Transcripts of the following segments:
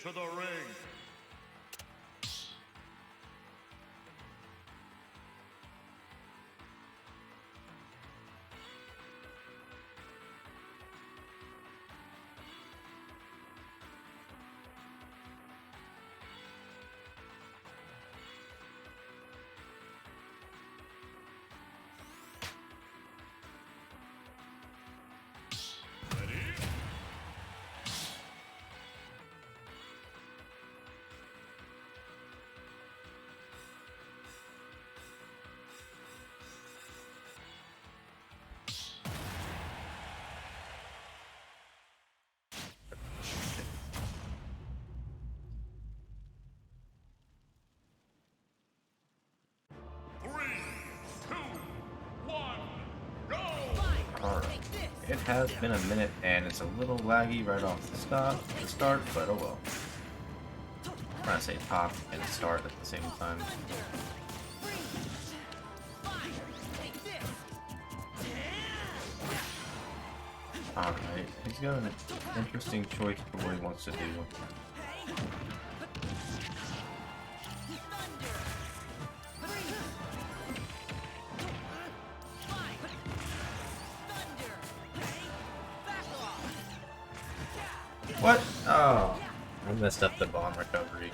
into the ring. Alright. It has been a minute and it's a little laggy right off the start, but oh well. I'm trying to say pop and start at the same time. Alright, he's got an interesting choice for what he wants to do. What? Oh, I messed up the bomb recovery.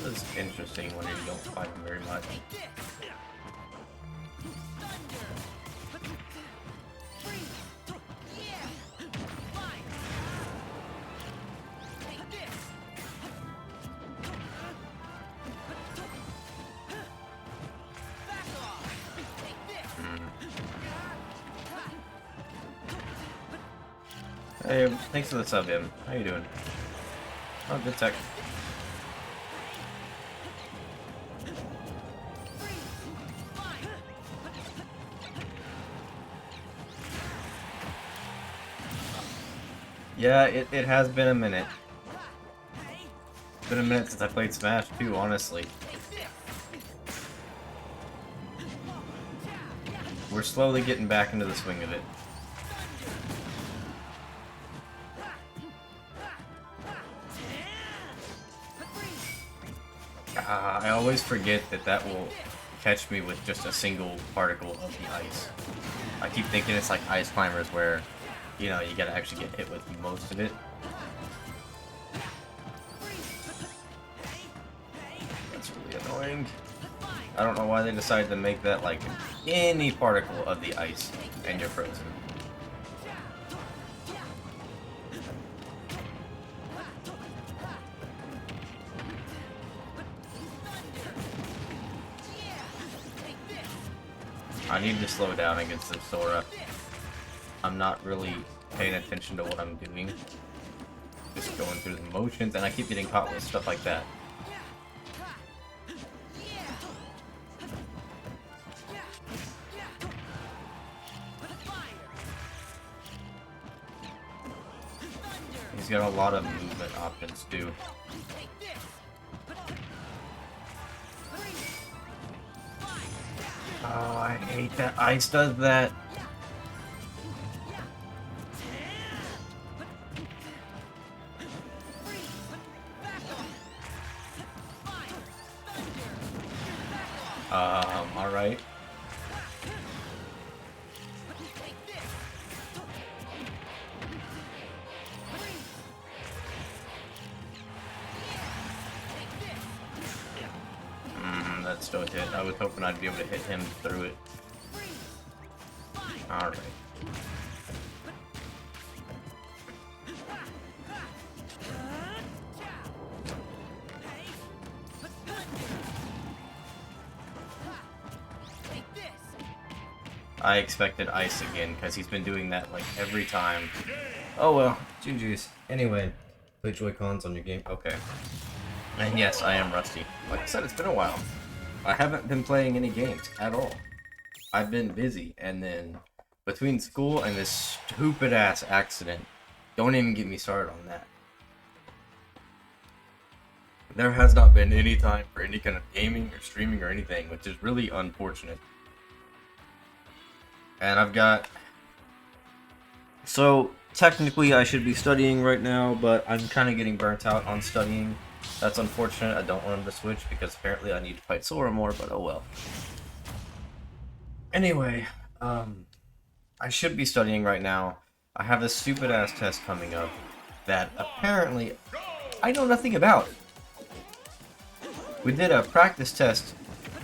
It's interesting when you don't fight him very much. Hey, thanks for the sub, Im. How you doing? Oh, good tech. Yeah, it has been a minute. It's been a minute since I played Smash too, honestly. We're slowly getting back into the swing of it. I always forget that will catch me with just a single particle of the ice. I keep thinking it's like Ice Climbers where, you know, you gotta actually get hit with most of it. That's really annoying. I don't know why they decided to make that like any particle of the ice and you're frozen. I need to slow down against this Sora. I'm not really paying attention to what I'm doing. Just going through the motions, and I keep getting caught with stuff like that. He's got a lot of movement options too. Oh, I hate that ice does that. Alright. That still hit. I was hoping I'd be able to hit him through it. Alright. I expected ice again, because he's been doing that like every time. Oh well, GG's. Anyway, play Joy-Cons on your game. Okay. And yes, I am rusty. Like I said, it's been a while. I haven't been playing any games at all. I've been busy, and then between school and this stupid ass accident, don't even get me started on that. There has not been any time for any kind of gaming or streaming or anything, which is really unfortunate. And I've got... So, technically I should be studying right now, but I'm kind of getting burnt out on studying. That's unfortunate. I don't want him to switch because apparently I need to fight Sora more, but oh well. Anyway, I should be studying right now. I have this stupid ass test coming up that apparently I know nothing about. We did a practice test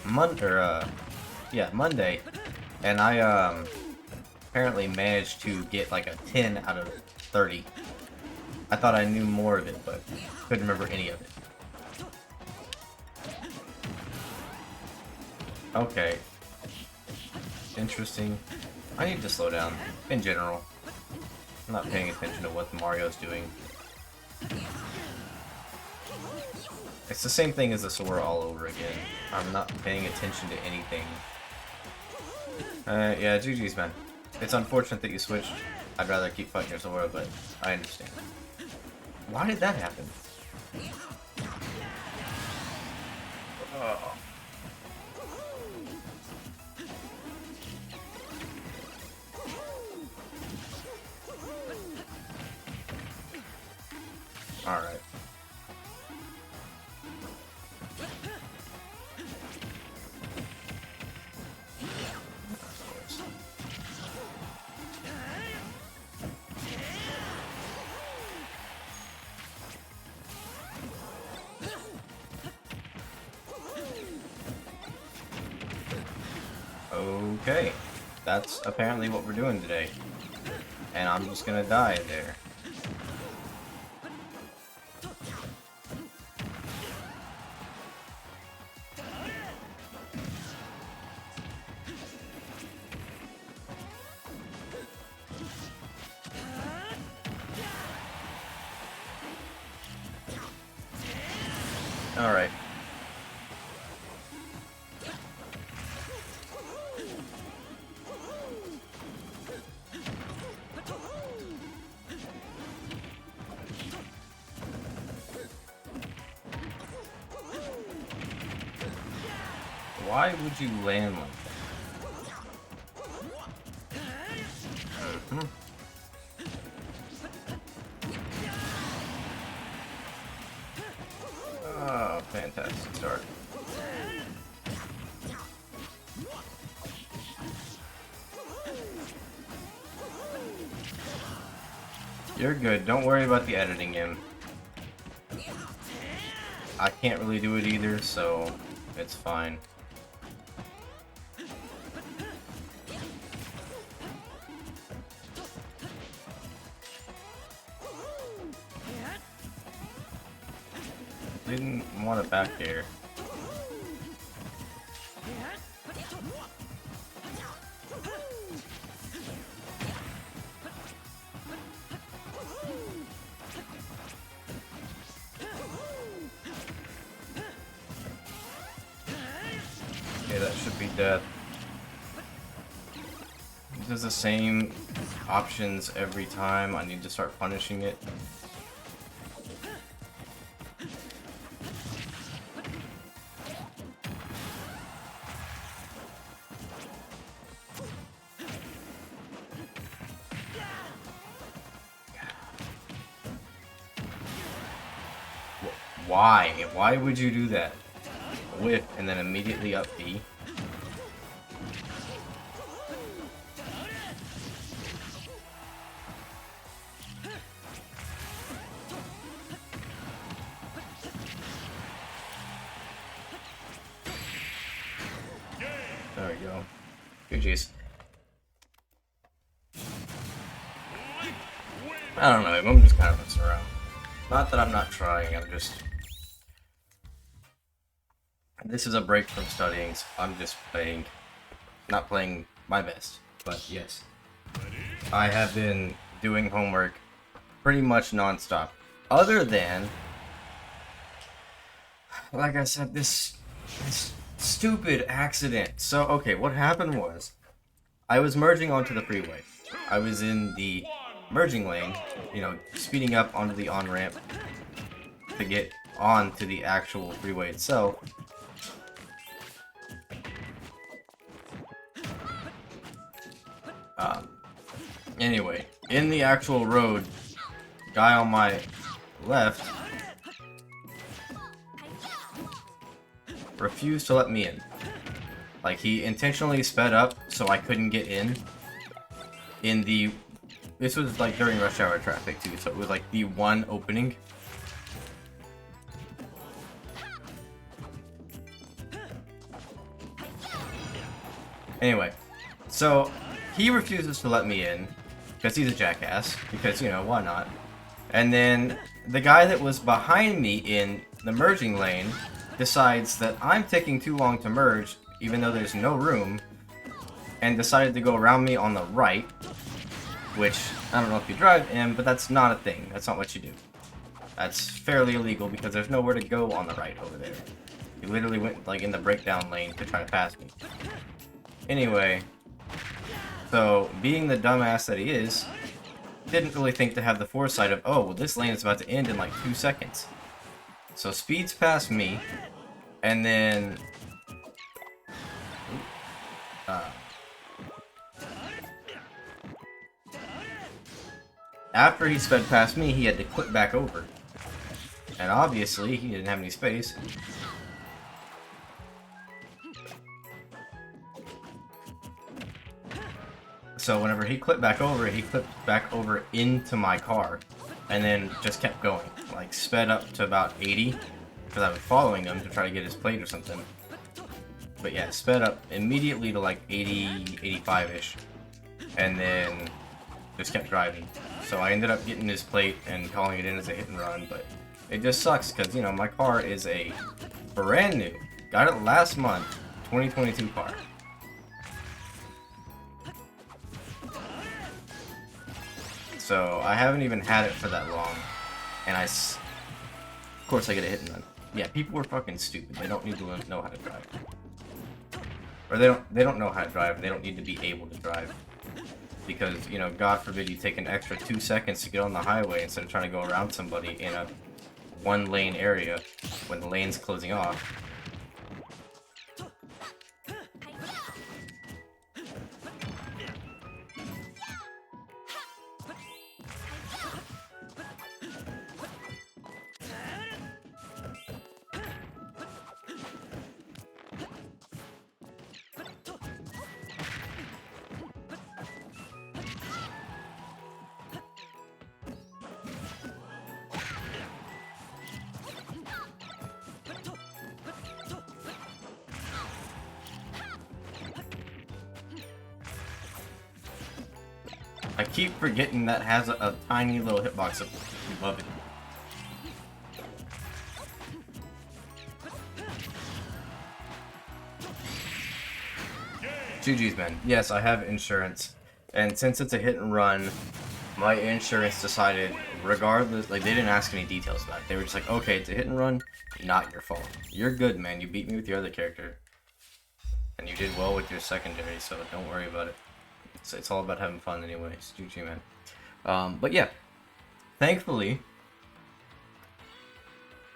Monday, and I apparently managed to get like a 10 out of 30. I thought I knew more of it, but couldn't remember any of it. Okay. Interesting. I need to slow down, in general. I'm not paying attention to what Mario's doing. It's the same thing as the Sora all over again. I'm not paying attention to anything. Yeah, GG's, man. It's unfortunate that you switched. I'd rather keep fighting your Sora, but I understand. Why did that happen? Oh. Alright. Okay. That's apparently what we're doing today. And I'm just gonna die there. Alright. Why would you land like that? Oh, fantastic start. You're good. Don't worry about the editing him. I can't really do it either, so it's fine. Didn't want it back here. Okay, that should be death. It does the same options every time. I need to start punishing it. Why? Why would you do that? Whip and then immediately up B? There we go. GG's. I don't know, I'm just kind of messing around. Not that I'm not trying, I'm just... This is a break from studying, so I'm just playing... Not playing my best, but yes. I have been doing homework pretty much non-stop. Other than like I said, this stupid accident. So, okay, what happened was, I was merging onto the freeway. I was in the merging lane, you know, speeding up onto the on-ramp to get onto the actual freeway itself. Anyway, in the actual road, guy on my left refused to let me in. Like, he intentionally sped up so I couldn't get in the... This was, like, during rush hour traffic, too, so it was, like, the one opening. Anyway, so he refuses to let me in because he's a jackass, because, you know, why not? And then the guy that was behind me in the merging lane decides that I'm taking too long to merge, even though there's no room, and decided to go around me on the right, which, I don't know if you drive in, but that's not a thing. That's not what you do. That's fairly illegal because there's nowhere to go on the right over there. He literally went, like, in the breakdown lane to try to pass me. Anyway, so, being the dumbass that he is, didn't really think to have the foresight of, oh, well, this lane is about to end in like 2 seconds. So speeds past me, and then after he sped past me, he had to clip back over. And obviously, he didn't have any space. So whenever he clipped back over into my car, and then just kept going. Like, sped up to about 80, because I was following him to try to get his plate or something. But yeah, sped up immediately to like 80, 85-ish, and then just kept driving. So I ended up getting his plate and calling it in as a hit and run, but it just sucks, because, you know, my car is a brand new, got it last month, 2022 car. So, I haven't even had it for that long, and of course I get a hit and run. Yeah, people are fucking stupid. They don't need to know how to drive. Or they don't know how to drive, and they don't need to be able to drive. Because, you know, God forbid you take an extra 2 seconds to get on the highway instead of trying to go around somebody in a one-lane area when the lane's closing off. I keep forgetting that has a tiny little hitbox above it. GG's, man. Yes, I have insurance. And since it's a hit and run, my insurance decided, regardless, like, they didn't ask any details about it. They were just like, okay, it's a hit and run, not your fault. You're good, man. You beat me with your other character. And you did well with your secondary, so don't worry about it. It's all about having fun anyways. GG, man. But yeah, thankfully,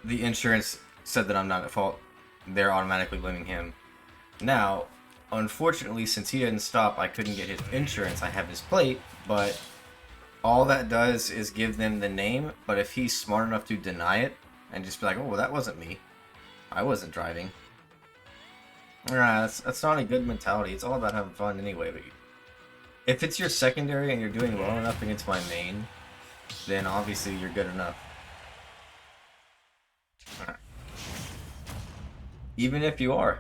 the insurance said that I'm not at fault. They're automatically blaming him. Now, unfortunately, since he didn't stop, I couldn't get his insurance. I have his plate, but all that does is give them the name. But if he's smart enough to deny it and just be like, oh, well, that wasn't me. I wasn't driving. That's not a good mentality. It's all about having fun anyway, but if it's your secondary and you're doing well enough against my main, then obviously you're good enough. Alright. Even if you are,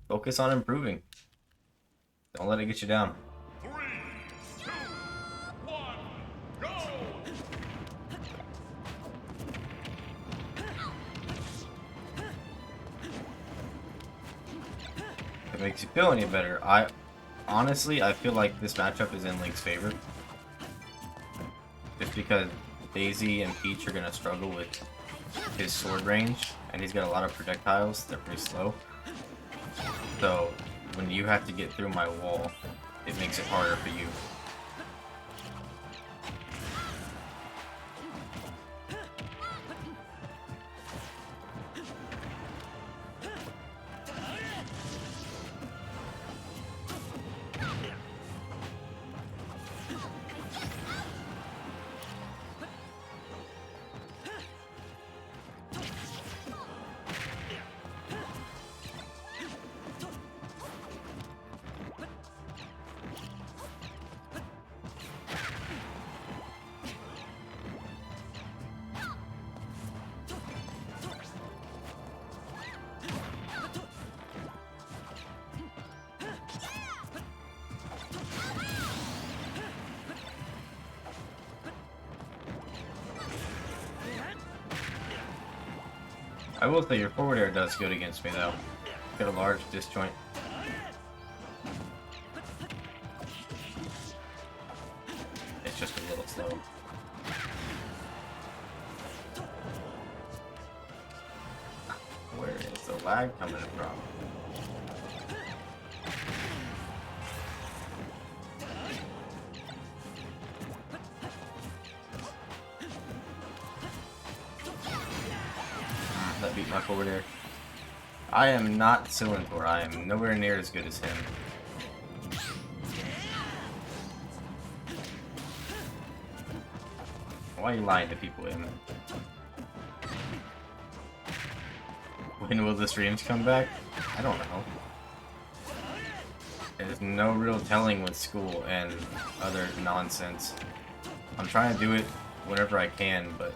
focus on improving. Don't let it get you down. 3, 2, 1, go! If it makes you feel any better, honestly, I feel like this matchup is in Link's favor. Just because Daisy and Peach are going to struggle with his sword range, and he's got a lot of projectiles. They're pretty slow. So when you have to get through my wall, it makes it harder for you. I will say your forward air does good against me though. Got a large disjoint. It's just a little slow. Where is the lag coming from? That beat my forward air. I am not Silentor. I am nowhere near as good as him. Why are you lying to people, Em? When will the streams come back? I don't know. There's no real telling with school and other nonsense. I'm trying to do it whenever I can, but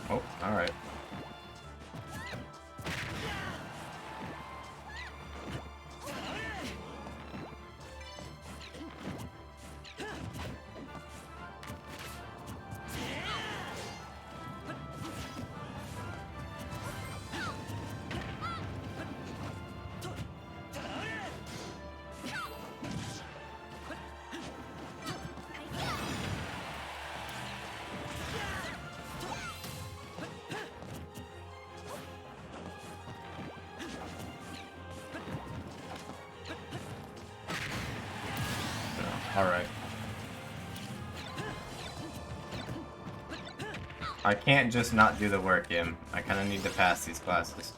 oh, alright. Alright. I can't just not do the work, Im. I kinda need to pass these classes.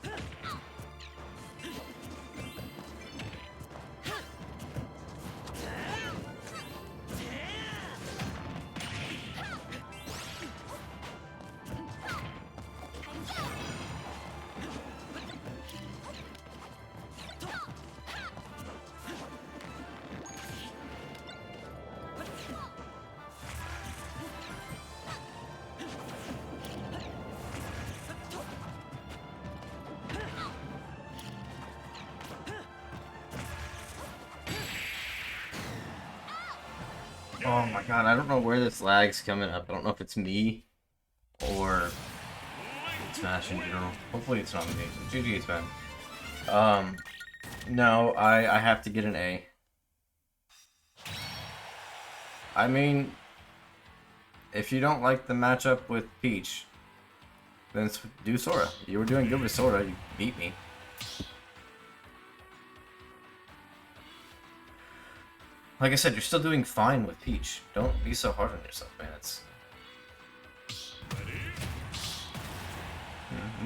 Oh my god, I don't know where this lag's coming up. I don't know if it's me or Smash in general. Hopefully it's not me. GG, man. No, I have to get an A. I mean, if you don't like the matchup with Peach, then do Sora. You were doing good with Sora, you beat me. Like I said, you're still doing fine with Peach. Don't be so hard on yourself, man. It's...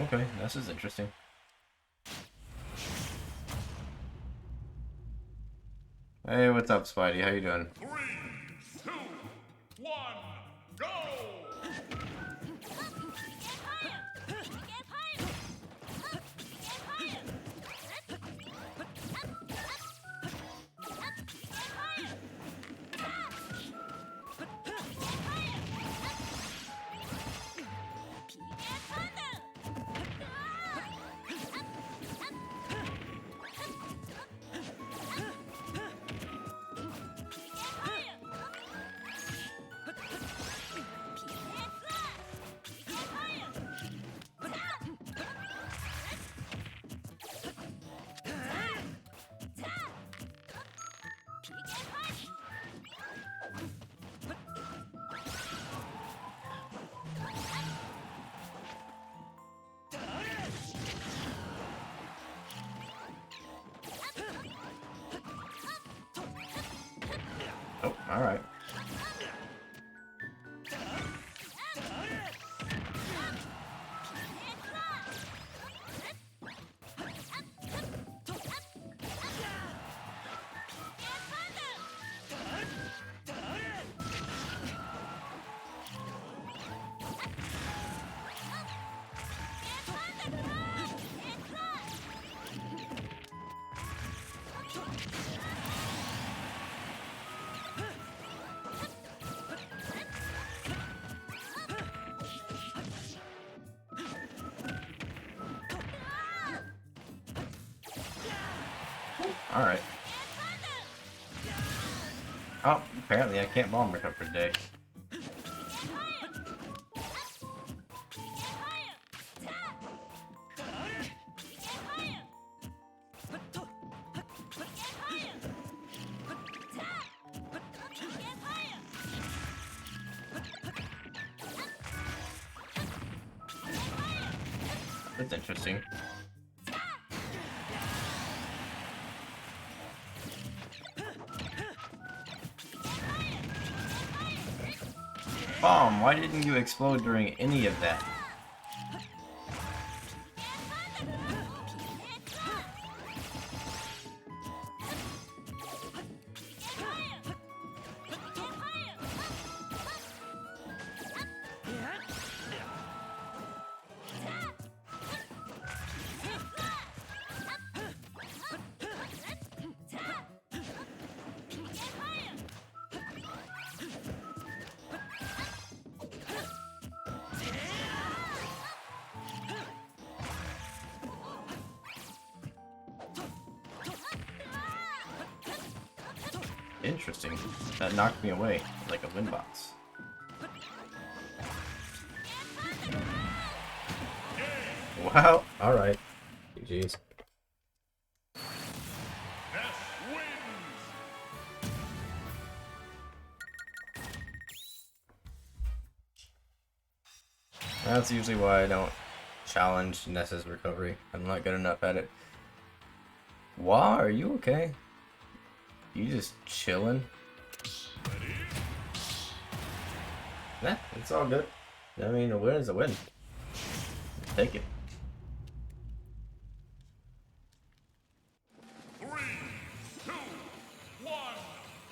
okay, this is interesting. Hey, what's up, Spidey? How you doing? 3, 2, 1, go! Alright. Alright. Oh, apparently I can't bomb recover today. That's interesting. Bomb, why didn't you explode during any of that? Interesting. That knocked me away like a wind box. Wow. Alright. GG's. Ness wins. That's usually why I don't challenge Ness's recovery. I'm not good enough at it. Wow, are you okay? You just chilling? Nah, it's all good. I mean, a win is a win. Take it. 3, 2, 1,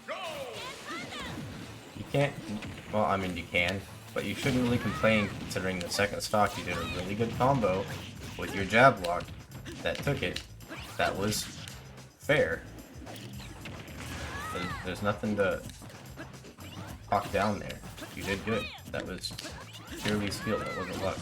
go! You can't, well, I mean, you can, but you shouldn't really complain considering the second stock you did a really good combo with your jab block that took it. That was fair. There's nothing to talk down there. You did good. That was purely skill. That wasn't luck.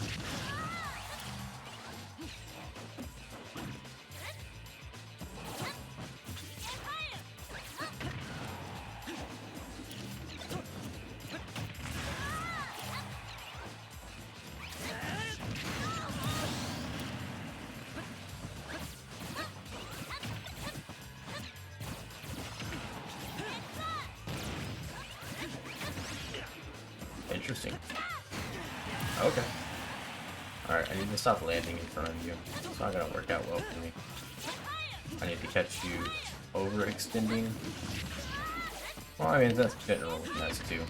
Interesting. Okay. Alright, I need to stop landing in front of you. It's not gonna work out well for me. I need to catch you overextending. Well, I mean, that's general nice too.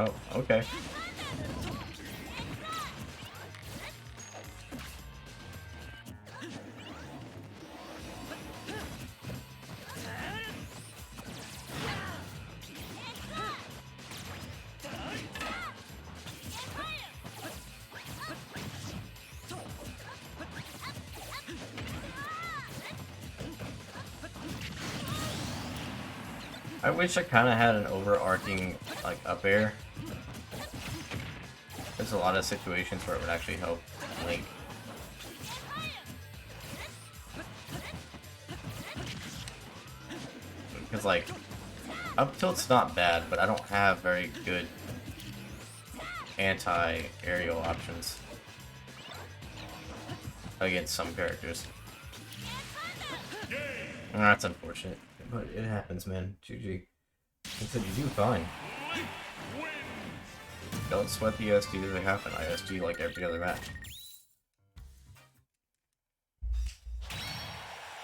Oh, okay. I wish I kind of had an overarching, like, up air. There's a lot of situations where it would actually help Link. Because, like, up tilt's not bad, but I don't have very good anti-aerial options against some characters. And that's unfortunate, but it happens, man. GG. I said you do fine. Don't sweat the ISD as they happen. ISD like every other match.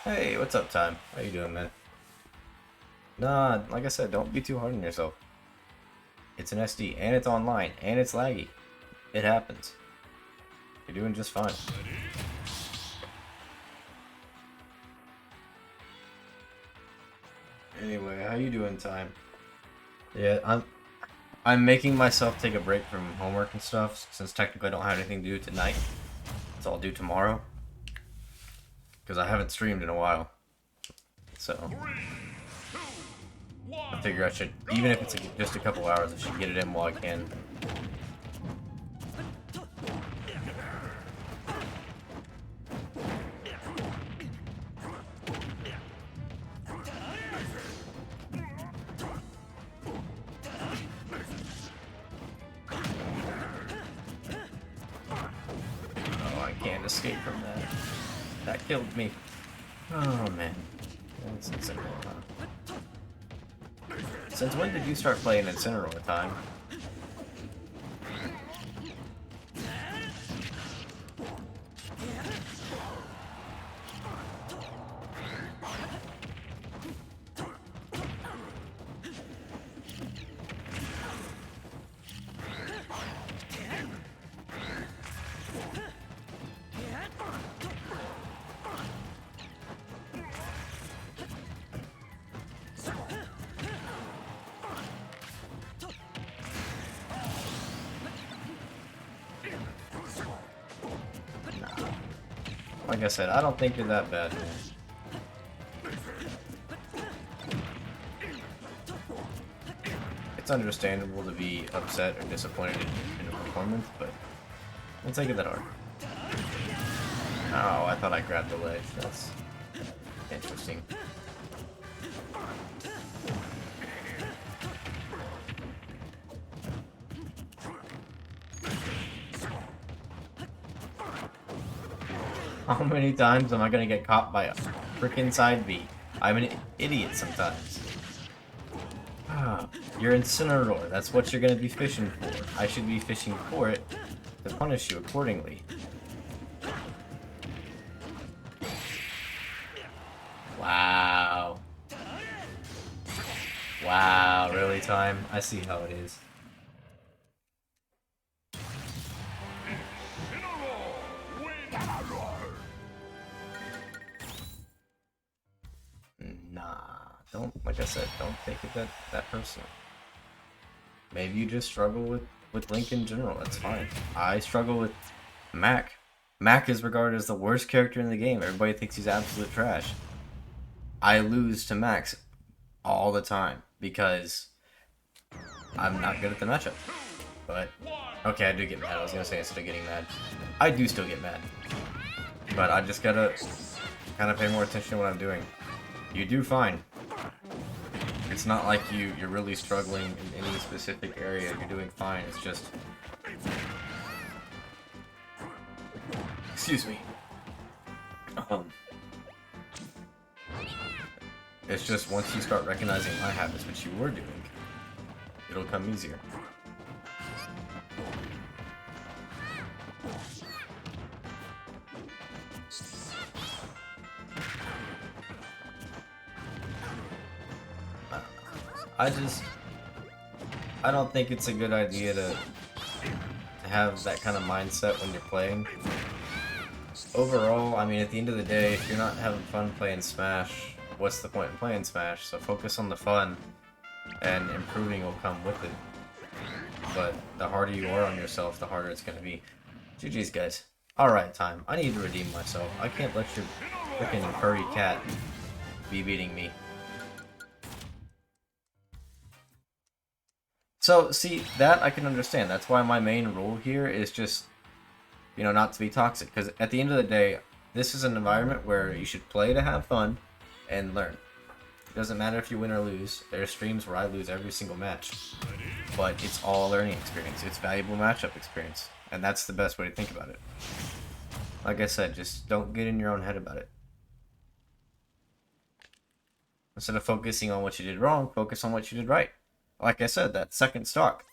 Hey, what's up, Time? How you doing, man? Nah, like I said, don't be too hard on yourself. It's an SD, and it's online, and it's laggy. It happens. You're doing just fine. Anyway, how you doing, Time? Yeah, I'm making myself take a break from homework and stuff, since technically I don't have anything to do tonight. So I'll do tomorrow. Because I haven't streamed in a while. So I figure I should, even if it's just a couple hours, I should get it in while I can. Escape from that. That killed me. Oh man. That's Incineroar, huh? Since when did you start playing Incineroar, Time? Like I said, I don't think you're that bad, man. It's understandable to be upset or disappointed in a performance, but we'll take it that hard. Oh, I thought I grabbed the ledge. That's interesting. How many times am I gonna get caught by a frickin' side B? I'm an idiot sometimes. Ah, you're Incineroar. That's what you're gonna be fishing for. I should be fishing for it to punish you accordingly. Wow. Wow, really, Time? I see how it is. Don't, like I said, don't take it that personal. Maybe you just struggle with Link in general, that's fine. I struggle with Mac. Mac is regarded as the worst character in the game. Everybody thinks he's absolute trash. I lose to Max all the time because I'm not good at the matchup. But, okay, I do get mad. I was gonna say instead of getting mad. I do still get mad. But I just gotta kind of pay more attention to what I'm doing. You do fine. It's not like you're really struggling in any specific area. You're doing fine. It's just... Excuse me. It's just once you start recognizing my habits, which you were doing, it'll come easier. I don't think it's a good idea to have that kind of mindset when you're playing. Overall, I mean, at the end of the day, if you're not having fun playing Smash, what's the point in playing Smash? So focus on the fun, and improving will come with it. But the harder you are on yourself, the harder it's going to be. GG's, guys. Alright, time. I need to redeem myself. I can't let your freaking furry cat be beating me. So, see, that I can understand. That's why my main rule here is just, you know, not to be toxic. Because at the end of the day, this is an environment where you should play to have fun and learn. It doesn't matter if you win or lose. There are streams where I lose every single match. But it's all a learning experience. It's valuable matchup experience. And that's the best way to think about it. Like I said, just don't get in your own head about it. Instead of focusing on what you did wrong, focus on what you did right. Like I said, that second stock.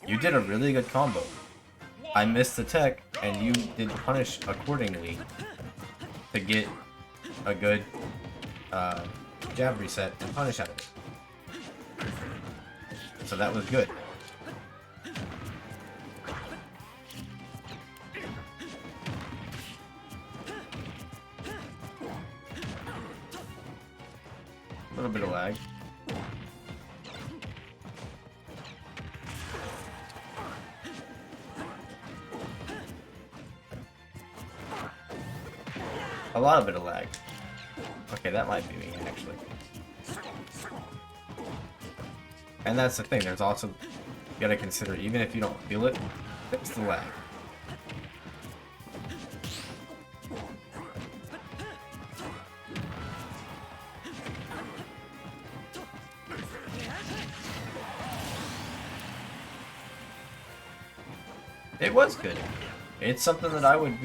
You did a really good combo. I missed the tech, and you did punish accordingly to get a good jab reset and punish out of it. So that was good. A little bit of lag. A lot of bit of lag. Okay, that might be me, actually. And that's the thing, there's also, you gotta consider, even if you don't feel it, it's the lag. It was good. It's something that I would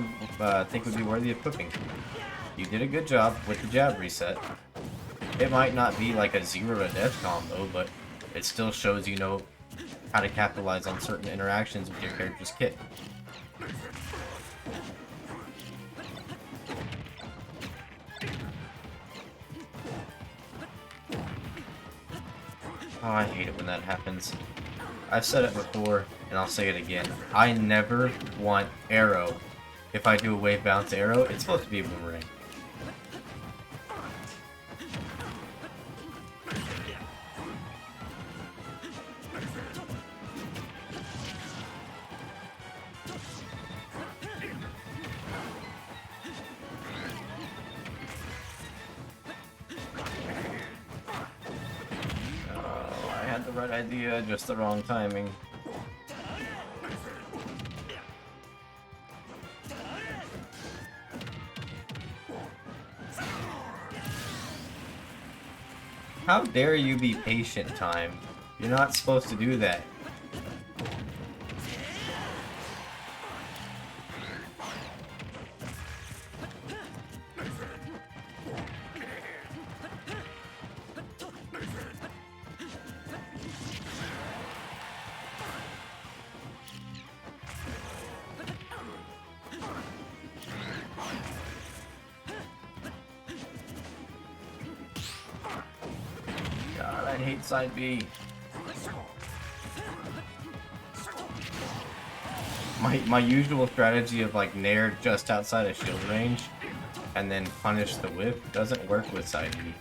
think would be worthy of cooking. You did a good job with the jab reset. It might not be like a 0 to death combo, but it still shows you know how to capitalize on certain interactions with your character's kit. Oh, I hate it when that happens. I've said it before, and I'll say it again. I never want arrow. If I do a wave bounce arrow, it's supposed to be a boomerang. The right idea, just the wrong timing. How dare you be patient, time? You're not supposed to do that. God, I hate side B. My usual strategy of like nair just outside of shield range and then punish the whiff doesn't work with side B.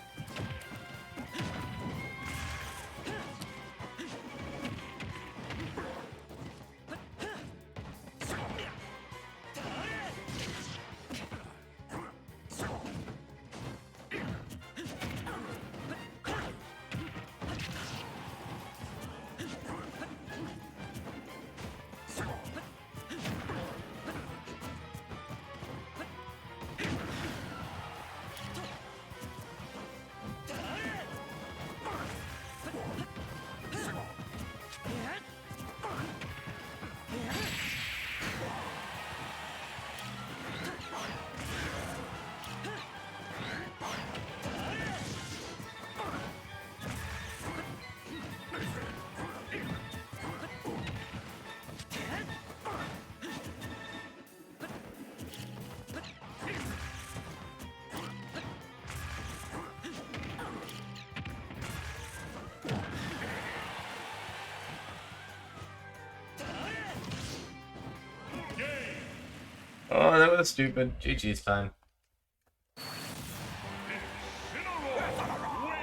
that was stupid. GG's time.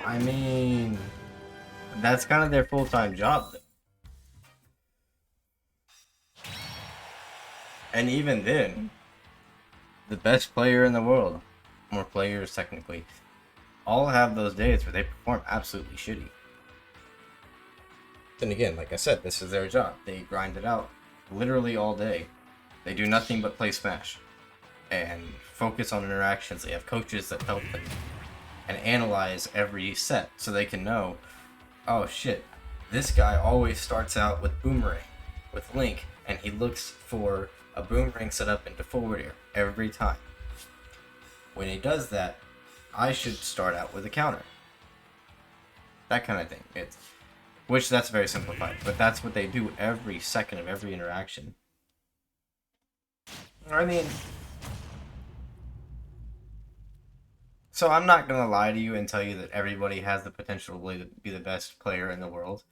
I mean, that's kind of their full-time job, though. And even then, the best player in the world, more players technically, all have those days where they perform absolutely shitty. Then again, like I said, this is their job. They grind it out literally all day. They do nothing but play Smash and focus on interactions. They have coaches that help them and analyze every set so they can know, oh shit, this guy always starts out with Boomerang, with Link, and he looks for a Boomerang set up into forward air every time. When he does that, I should start out with a counter. That kind of thing. Which that's very simplified, but that's what they do every second of every interaction. I mean, so I'm not gonna lie to you and tell you that everybody has the potential to be the best player in the world,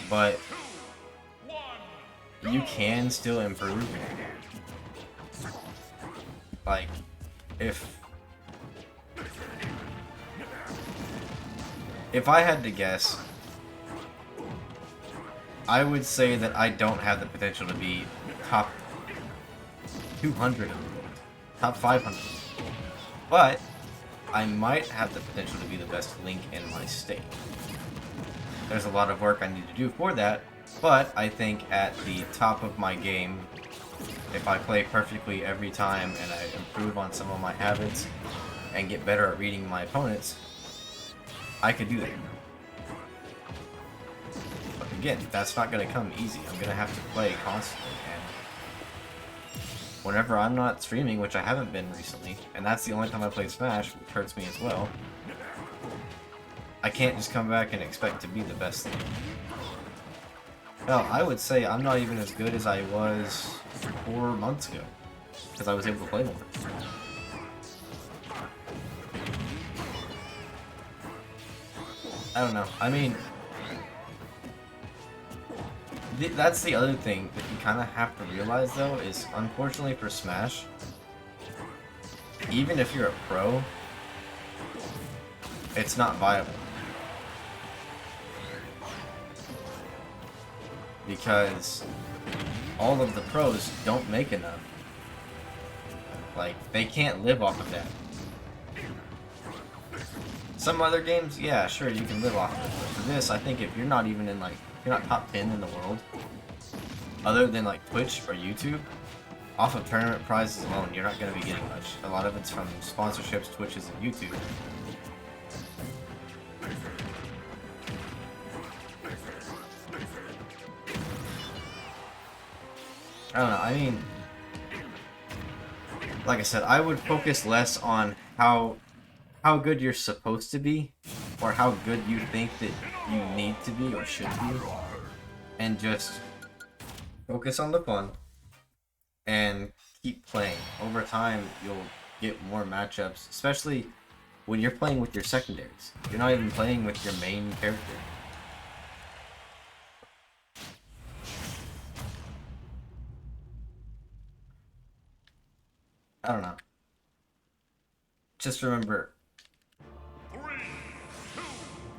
but you can still improve. Like, if I had to guess, I would say that I don't have the potential to be top 200 in the world, top 500. But I might have the potential to be the best Link in my state. There's a lot of work I need to do for that, but I think at the top of my game, if I play perfectly every time and I improve on some of my habits and get better at reading my opponents, I could do that. But again, that's not going to come easy. I'm going to have to play constantly, and whenever I'm not streaming, which I haven't been recently, and that's the only time I play Smash, which hurts me as well, I can't just come back and expect to be the best thing. Hell, I would say I'm not even as good as I was 4 months ago, because I was able to play more. I don't know. I mean, that's the other thing that you kind of have to realize, though, is unfortunately for Smash, even if you're a pro, it's not viable. Because all of the pros don't make enough. Like, they can't live off of that. Some other games, yeah, sure, you can live off of it. But for this, I think if you're not even in, like, if you're not top 10 in the world, other than, like, Twitch or YouTube, off of tournament prizes alone, you're not going to be getting much. A lot of it's from sponsorships, Twitches, and YouTube. I don't know, I mean, like I said, I would focus less on how good you're supposed to be, or how good you think that you need to be or should be, and just focus on the fun, and keep playing. Over time, you'll get more matchups, especially when you're playing with your secondaries. You're not even playing with your main character. I don't know. Just remember,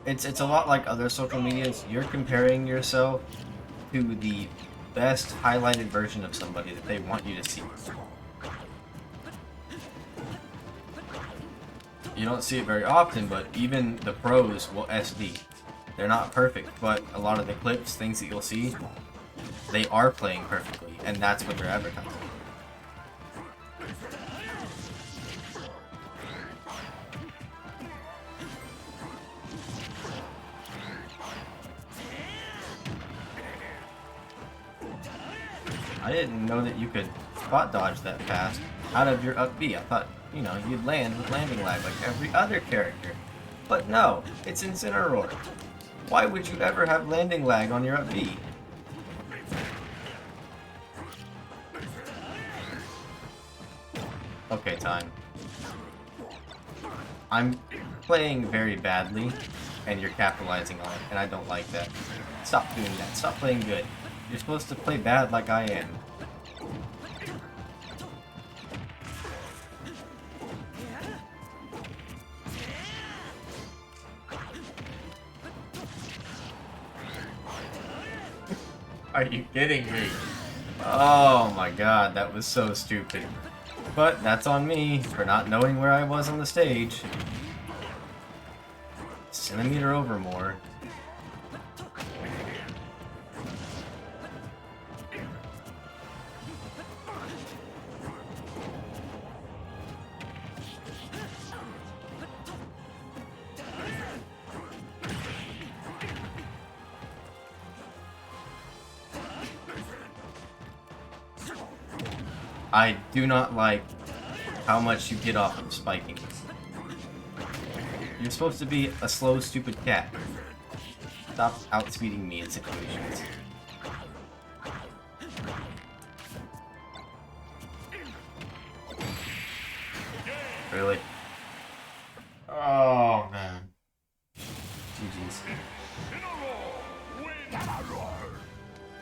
it's a lot like other social medias. You're comparing yourself to the best highlighted version of somebody that they want you to see. You don't see it very often, but even the pros will SD. They're not perfect, but a lot of the clips, things that you'll see, they are playing perfectly, and that's what they're advertising. I didn't know that you could spot dodge that fast out of your up B. I thought, you know, you'd land with landing lag like every other character. But no, it's Incineroar. Why would you ever have landing lag on your up B? Okay, time. I'm playing very badly, and you're capitalizing on it, and I don't like that. Stop doing that. Stop playing good. You're supposed to play bad like I am. Are you kidding me? Oh my god, that was so stupid. But that's on me for not knowing where I was on the stage. Centimeter over more. I do not like how much you get off of spiking. You're supposed to be a slow, stupid cat. Stop outspeeding me in situations. Really? Oh, man. GG's.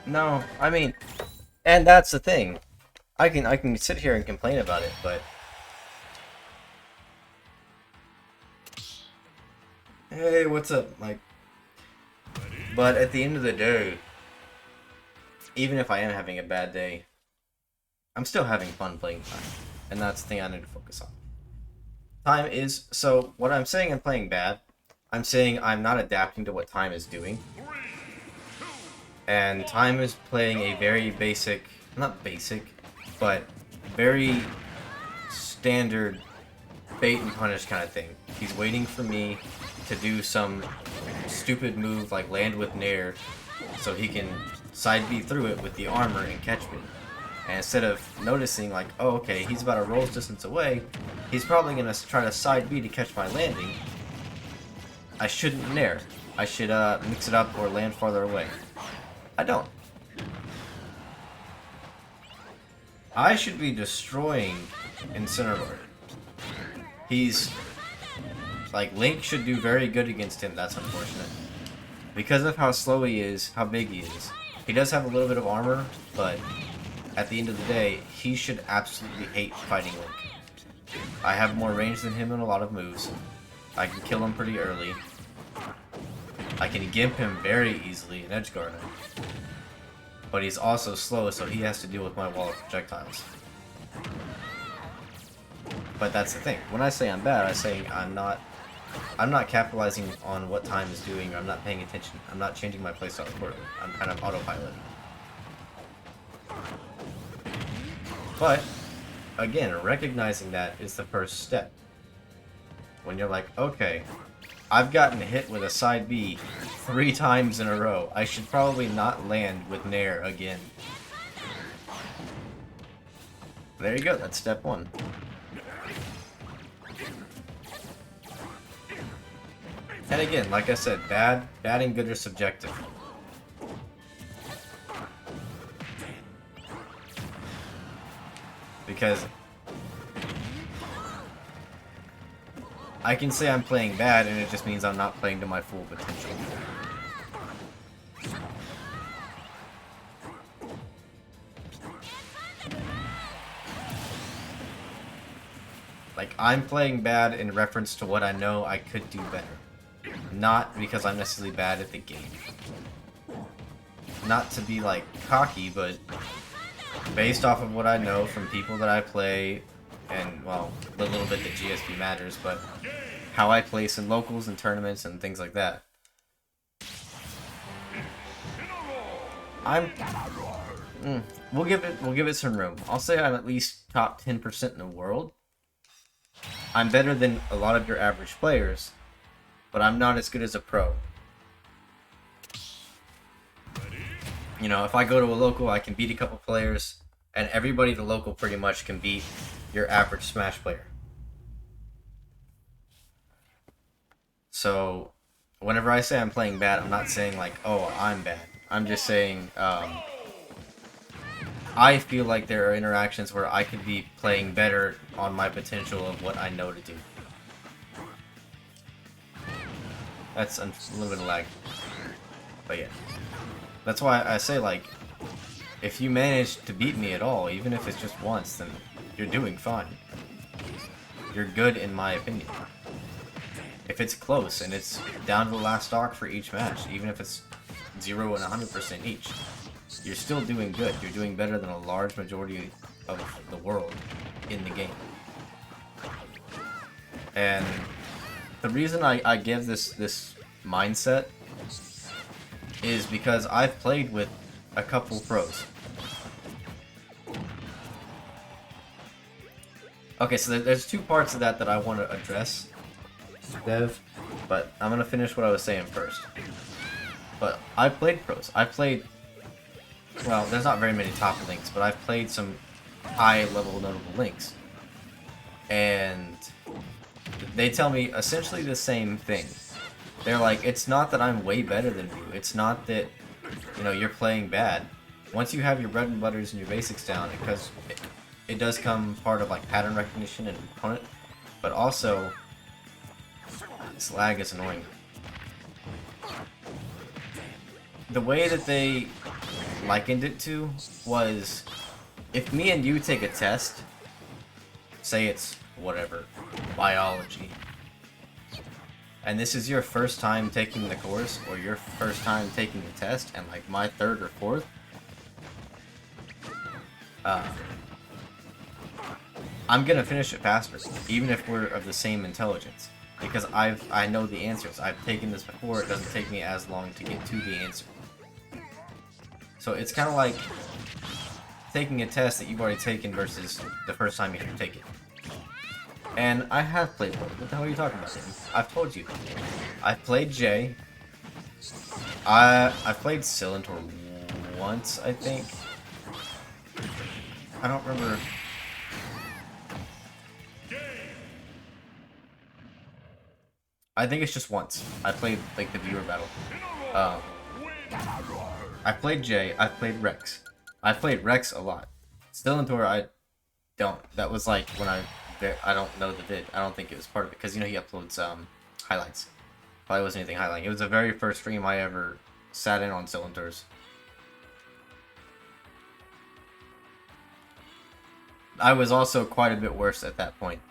No, I mean, and that's the thing. I can sit here and complain about it, but hey, what's up, Mike? But at the end of the day, even if I am having a bad day, I'm still having fun playing time, and that's the thing I need to focus on. Time is so. What I'm saying I'm playing bad, I'm saying I'm not adapting to what time is doing, and time is playing a very basic, not basic, but very standard bait and punish kind of thing. He's waiting for me to do some stupid move like land with Nair so he can side B through it with the armor and catch me. And instead of noticing like, oh okay, he's about a roll's distance away, he's probably going to try to side B to catch my landing, I shouldn't Nair. I should mix it up or land farther away. I don't. I should be destroying Incineroar. He's... like, Link should do very good against him, that's unfortunate. Because of how slow he is, how big he is. He does have a little bit of armor, but at the end of the day, he should absolutely hate fighting Link. I have more range than him in a lot of moves. I can kill him pretty early. I can gimp him very easily in Edgeguard him. But he's also slow, so he has to deal with my wall of projectiles. But that's the thing. When I say I'm bad, I'm saying I'm not capitalizing on what time is doing, or I'm not paying attention. I'm not changing my playstyle accordingly. I'm kind of autopilot. But, again, recognizing that is the first step. When you're like, okay, I've gotten hit with a side B 3 times in a row. I should probably not land with Nair again. There you go, that's step 1. And again, like I said, bad and good are subjective. Because I can say I'm playing bad, and it just means I'm not playing to my full potential. Like, I'm playing bad in reference to what I know I could do better. Not because I'm necessarily bad at the game. Not to be, like, cocky, but based off of what I know from people that I play, and, well, the little bit that GSP matters, but how I place in locals and tournaments and things like that. We'll give it some room. I'll say I'm at least top 10% in the world. I'm better than a lot of your average players, but I'm not as good as a pro. You know, if I go to a local, I can beat a couple players, and everybody at the local pretty much can beat your average Smash player. So, whenever I say I'm playing bad, I'm not saying like, oh, I'm bad. I'm just saying, I feel like there are interactions where I could be playing better on my potential of what I know to do. That's a little bit of lag. But yeah. That's why I say, like, if you manage to beat me at all, even if it's just once, then you're doing fine. You're good in my opinion. If it's close and it's down to the last stock for each match, even if it's 0 and 100% each, you're still doing good. You're doing better than a large majority of the world in the game. And the reason I give this mindset is because I've played with a couple pros. Okay, so there's two parts of that I want to address, Dev, but I'm going to finish what I was saying first. But I've played pros. I've played, well, there's not very many top links, but I've played some high-level notable links. And they tell me essentially the same thing. They're like, it's not that I'm way better than you. It's not that, you know, you're playing bad. Once you have your bread and butters and your basics down, because it does come part of like pattern recognition and component, but also this lag is annoying. The way that they likened it to was, if me and you take a test, say it's whatever, biology, and this is your first time taking the course, or your first time taking the test, and like my third or fourth, I'm gonna finish it faster, even if we're of the same intelligence, because I know the answers. I've taken this before. It doesn't take me as long to get to the answer. So it's kind of like taking a test that you've already taken versus the first time you have to take it. And I have played Pro. What the hell are you talking about, Tim? I've told you. I've played Jay. I've played Cylinder once, I think. I don't remember. I think it's just once. I played like the viewer battle. I played Jay. I played Rex. I played Rex a lot. Cylinder, I don't. That was like when I don't know the vid. I don't think it was part of it because you know he uploads highlights. Probably wasn't anything highlighting. It was the very first stream I ever sat in on Cylinders. I was also quite a bit worse at that point.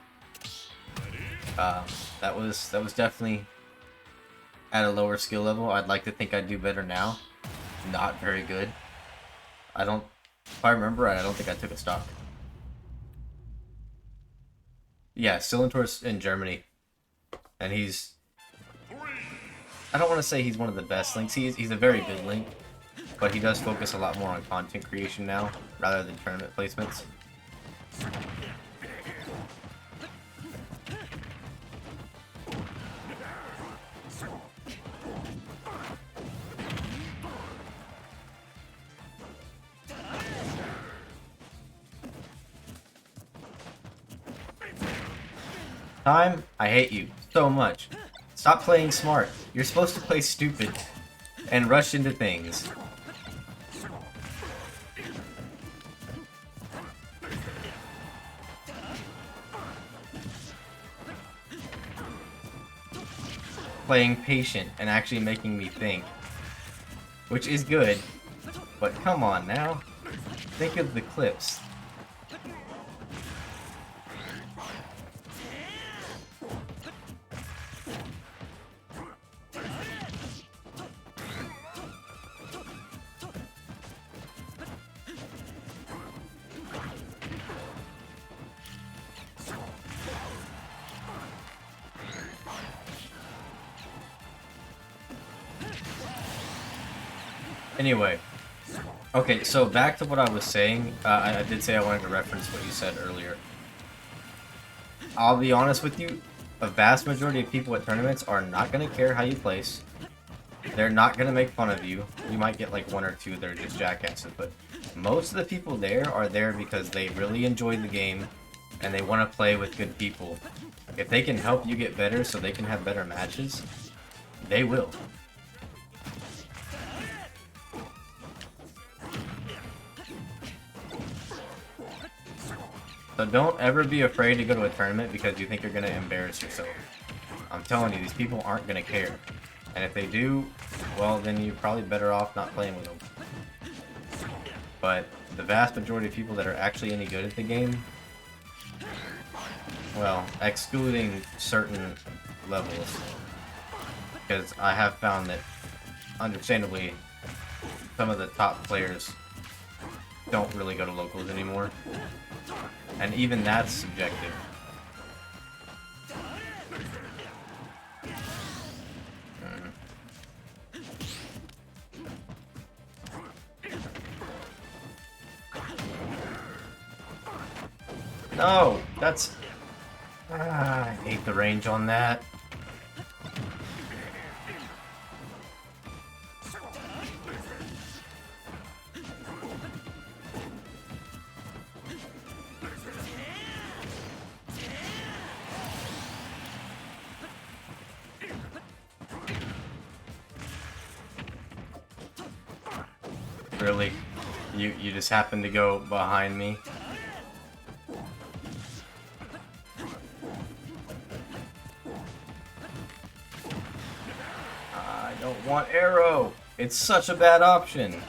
That was definitely at a lower skill level. I'd like to think I'd do better now. Not very good. If I remember right, I don't think I took a stock. Yeah, Cylinder's in Germany, and he's, I don't want to say he's one of the best links. He's a very good link, but he does focus a lot more on content creation now rather than tournament placements. Time, I hate you so much. Stop playing smart. You're supposed to play stupid and rush into things. Playing patient and actually making me think. Which is good, but come on now. Think of the clips. Anyway, okay, so back to what I was saying. I did say I wanted to reference what you said earlier. I'll be honest with you, a vast majority of people at tournaments are not going to care how you place. They're not going to make fun of you. You might get like one or two that are just jackasses, but most of the people there are there because they really enjoy the game and they want to play with good people. If they can help you get better so they can have better matches, they will. So don't ever be afraid to go to a tournament because you think you're going to embarrass yourself. I'm telling you, these people aren't going to care. And if they do, well, then you're probably better off not playing with them. But the vast majority of people that are actually any good at the game, well, excluding certain levels, because I have found that, understandably, some of the top players don't really go to locals anymore. And even that's subjective. No, that's... I hate the range on that. Really? You just happened to go behind me? I don't want arrow! It's such a bad option!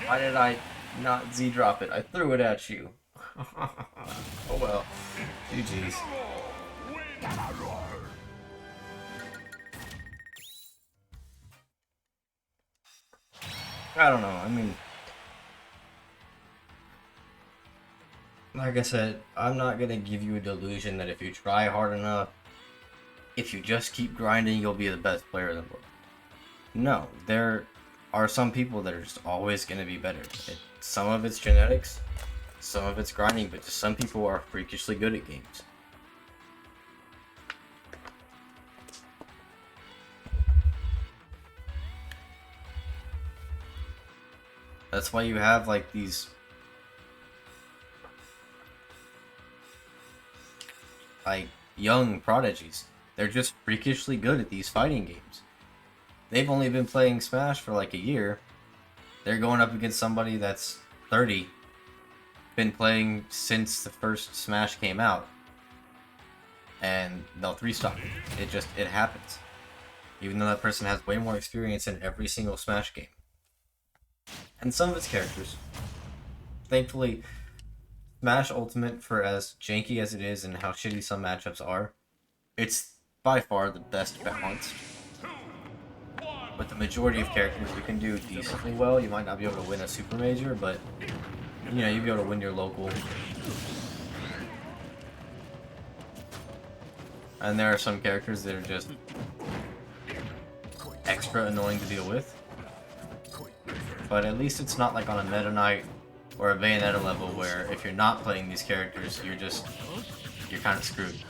Why did I not Z-drop it? I threw it at you. Oh well. GG's. I don't know, I mean... Like I said, I'm not gonna give you a delusion that if you try hard enough, if you just keep grinding, you'll be the best player in the world. No, there are some people that are just always going to be better. Some of it's genetics, some of it's grinding, but just some people are freakishly good at games. That's why you have like these like young prodigies. They're just freakishly good at these fighting games. They've only been playing Smash for like a year. They're going up against somebody that's 30, been playing since the first Smash came out, and they'll 3-stock it. It happens. Even though that person has way more experience in every single Smash game. And some of its characters. Thankfully, Smash Ultimate, for as janky as it is and how shitty some matchups are, it's by far the best balanced. With the majority of characters, you can do decently well. You might not be able to win a super major, but you know, you'll be able to win your local. And there are some characters that are just extra annoying to deal with. But at least it's not like on a Meta Knight or a Bayonetta level where if you're not playing these characters, you're kind of screwed.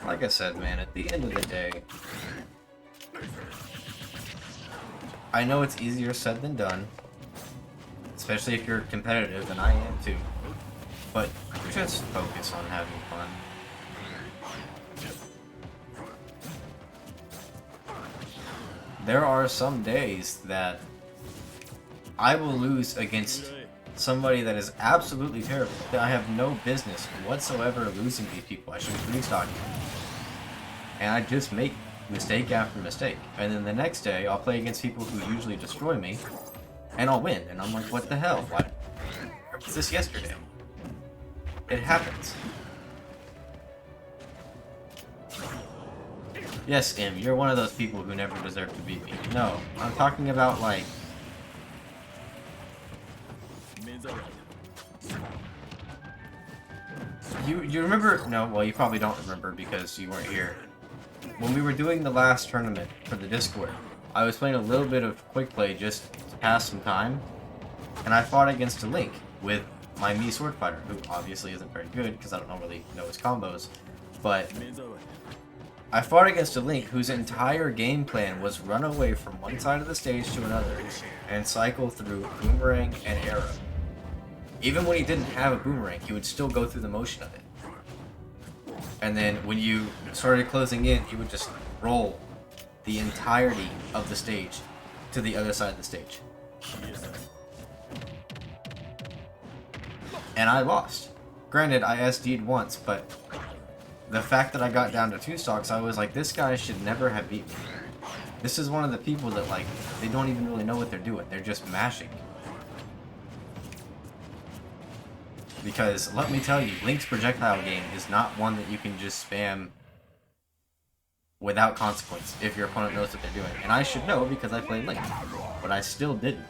Like I said, man, at the end of the day, I know it's easier said than done, especially if you're competitive, and I am too, but just focus on having fun. There are some days that I will lose against somebody that is absolutely terrible. I have no business whatsoever losing these people. I should be 3-stocking. And I just make mistake after mistake. And then the next day, I'll play against people who usually destroy me, and I'll win. And I'm like, what the hell? Why was this yesterday? It happens. Yes, Im, you're one of those people who never deserve to beat me. No, I'm talking about, like... You remember? No, well, you probably don't remember because you weren't here. When we were doing the last tournament for the Discord, I was playing a little bit of Quick Play just to pass some time, and I fought against a Link with my Mii Sword Fighter, who obviously isn't very good because I don't really know his combos, but I fought against a Link whose entire game plan was run away from one side of the stage to another and cycle through Boomerang and Arrow. Even when he didn't have a Boomerang, he would still go through the motion of it. And then when you started closing in, he would just roll the entirety of the stage to the other side of the stage. And I lost. Granted, I SD'd once, but the fact that I got down to 2 stocks, I was like, this guy should never have beat me. This is one of the people that, like, they don't even really know what they're doing. They're just mashing. Because, let me tell you, Link's projectile game is not one that you can just spam without consequence if your opponent knows what they're doing. And I should know because I played Link. But I still didn't.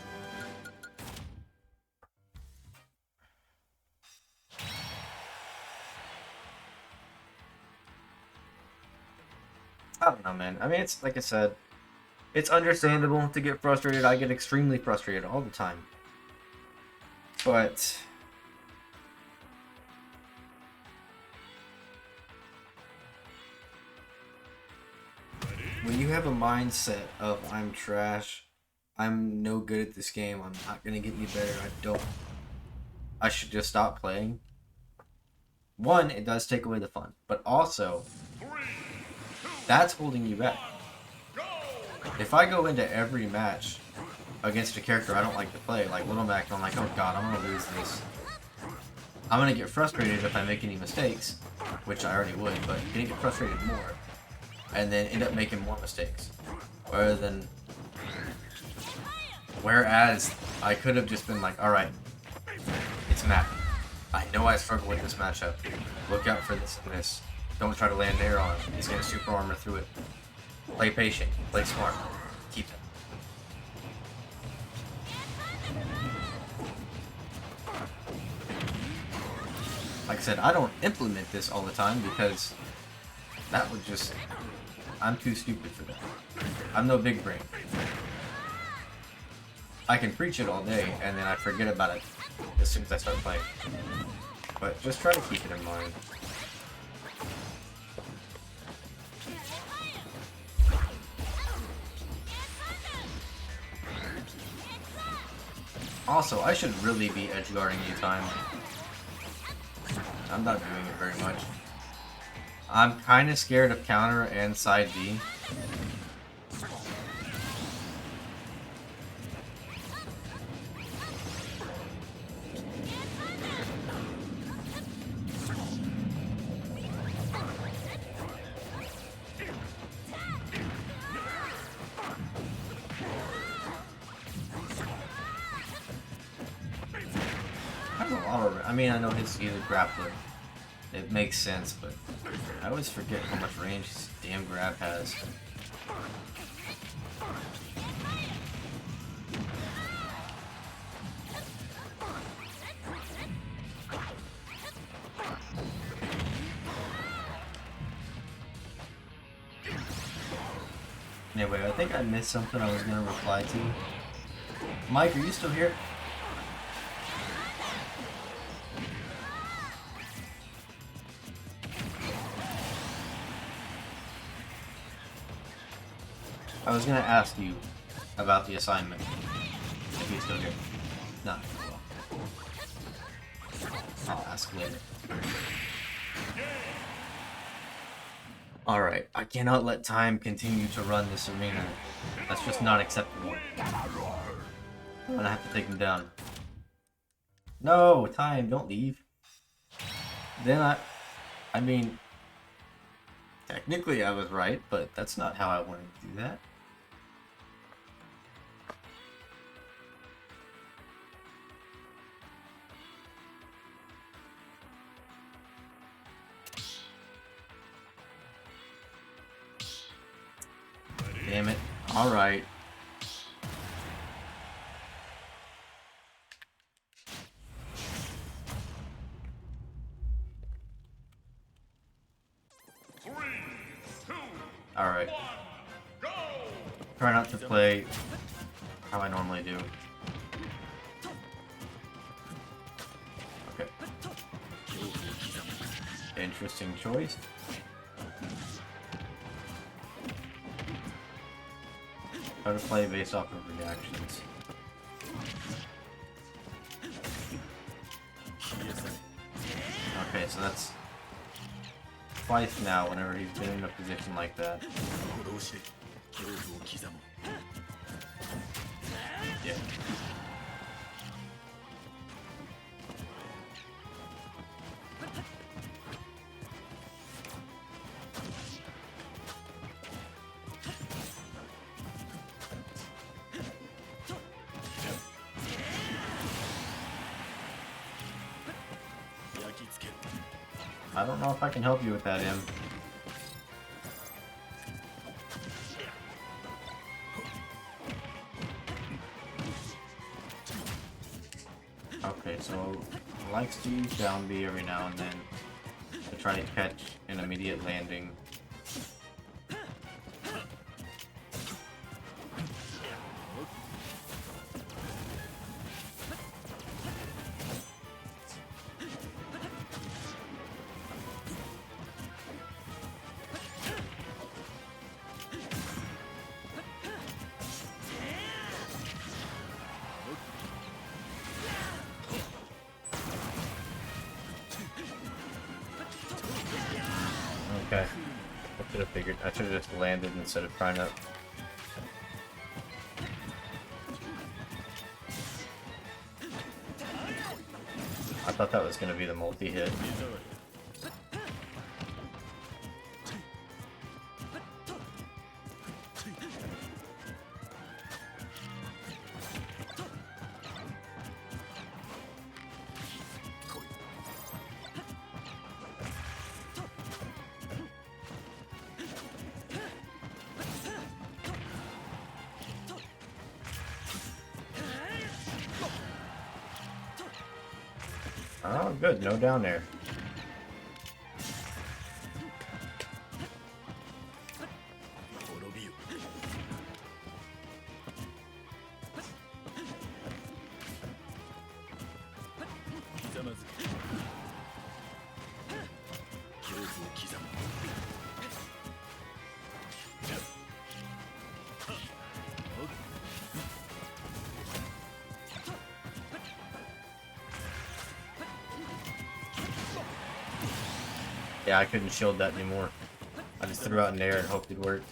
I don't know, man. I mean, it's like I said, it's understandable to get frustrated. I get extremely frustrated all the time. But when you have a mindset of I'm trash, I'm no good at this game, I'm not gonna get any better, I should just stop playing. One, it does take away the fun, but also that's holding you back. If I go into every match against a character I don't like to play, like Little Mac, and I'm like, oh god, I'm gonna lose this. I'm gonna get frustrated if I make any mistakes, which I already would, but I'm gonna get frustrated more, and then end up making more mistakes. Whereas I could have just been like, alright, it's Mac. I know I struggle with this matchup. Look out for this and this. Don't try to land air on him. He's gonna super armor through it. Play patient. Play smart. Keep it. Like I said, I don't implement this all the time because that would just... I'm too stupid for that. I'm no big brain. I can preach it all day and then I forget about it as soon as I start playing. But just try to keep it in mind. Also, I should really be edgeguarding you time. I'm not doing it very much. I'm kind of scared of counter and side B. I mean, I know he's a grappler. It makes sense, but I always forget how much range his damn grab has. Anyway, I think I missed something I was gonna reply to. Mike, are you still here? I was gonna ask you about the assignment. If he's still here. No. I'll ask later. Alright, I cannot let time continue to run this arena. That's just not acceptable. I'm gonna have to take him down. No, time, don't leave. Then I mean, technically I was right, but that's not how I wanted to do that. Damn it. Alright. Alright. Try not to play how I normally do. Okay. Interesting choice. try to play based off of reactions. Okay, so that's twice now whenever he's been in a position like that. Yeah. I don't know if I can help you with that, Im. Okay, so likes to use down B every now and then to try to catch an immediate landing. Okay. I should have figured. I should have just landed instead of trying to. I thought that was going to be the multi-hit. Oh, good. No down there. Yeah, I couldn't shield that anymore. I just threw out an air and hoped it worked.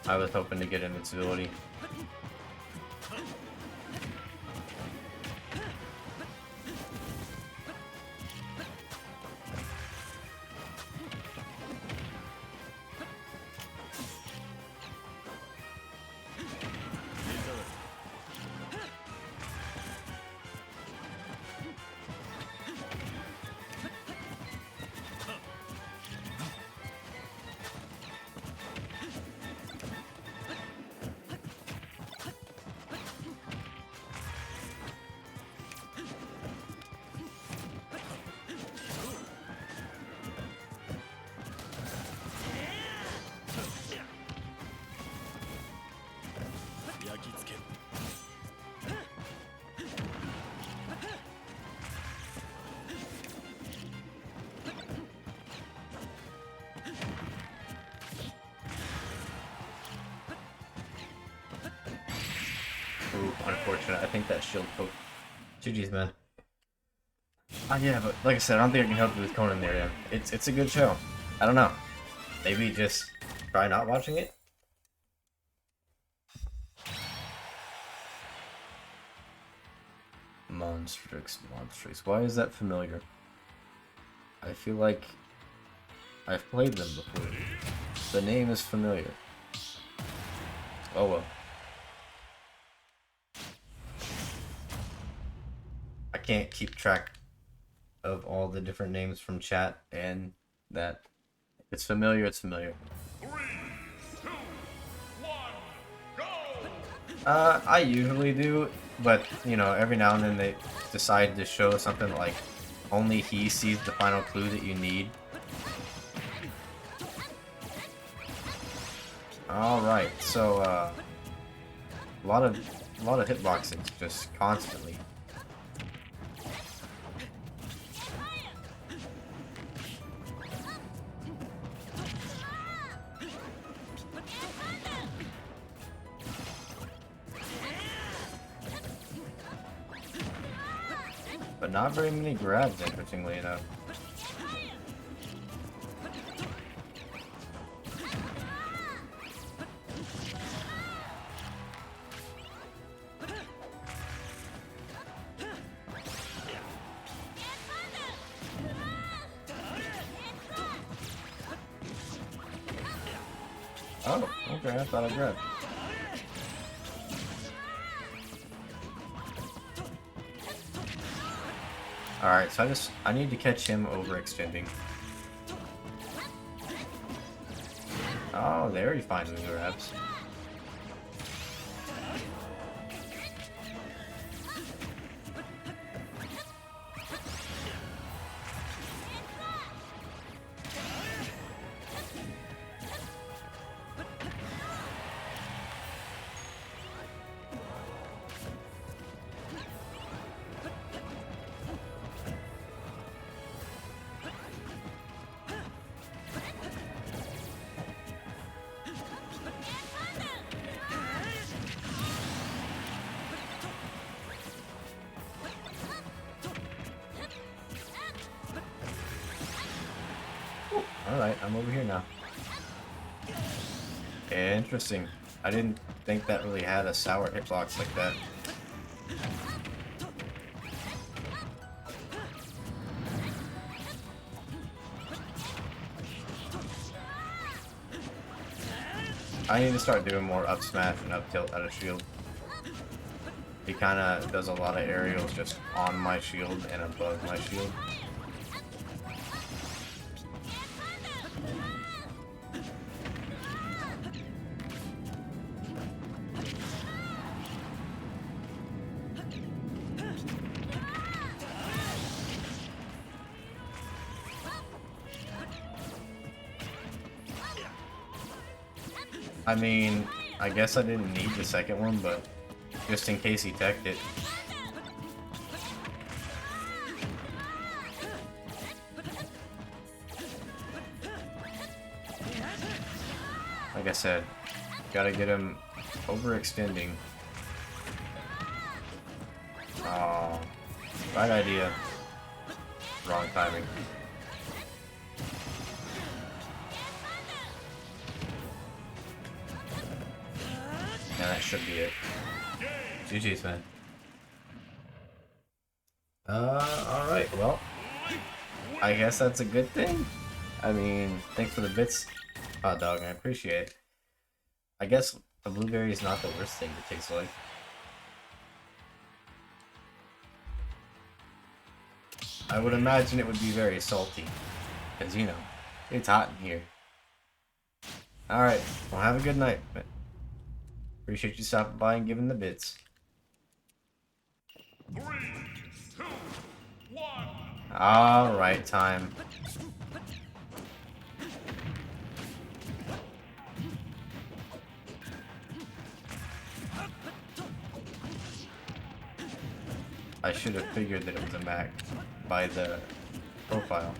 I was hoping to get invincibility. Ooh, unfortunate. I think that shield poke. GG's, man. Yeah, but like I said, I don't think I can help you with Conan there, yeah. It's a good show. I don't know. Maybe just try not watching it? Monstrix. Why is that familiar? I feel like I've played them before. The name is familiar. Oh well. I can't keep track of all the different names from chat, and that if it's familiar, it's familiar. 3, 2, 1, go! I usually do, but you know, every now and then they decide to show something like only he sees the final clue that you need. Alright, so A lot of hitboxing just constantly. But not very many grabs, interestingly enough. Oh, okay, I thought I grabbed. Alright, so I need to catch him overextending. Oh, there he finally grabs. Alright, I'm over here now. Interesting. I didn't think that really had a sour hitbox like that. I need to start doing more up smash and up tilt out of shield. He kinda does a lot of aerials just on my shield and above my shield. I mean, I guess I didn't need the second one, but just in case he teched it. Like I said, gotta get him overextending. Oh, right idea. Wrong timing. And that should be it. GG's, man. Alright, well, I guess that's a good thing. I mean, thanks for the bits, hot dog, I appreciate it. I guess a blueberry is not the worst thing to taste like. I would imagine it would be very salty, because, you know, it's hot in here. Alright, well, have a good night. Appreciate you stopping by and giving the bits. 3, 2, 1. Alright, time. I should have figured that it was a Mac by the profile.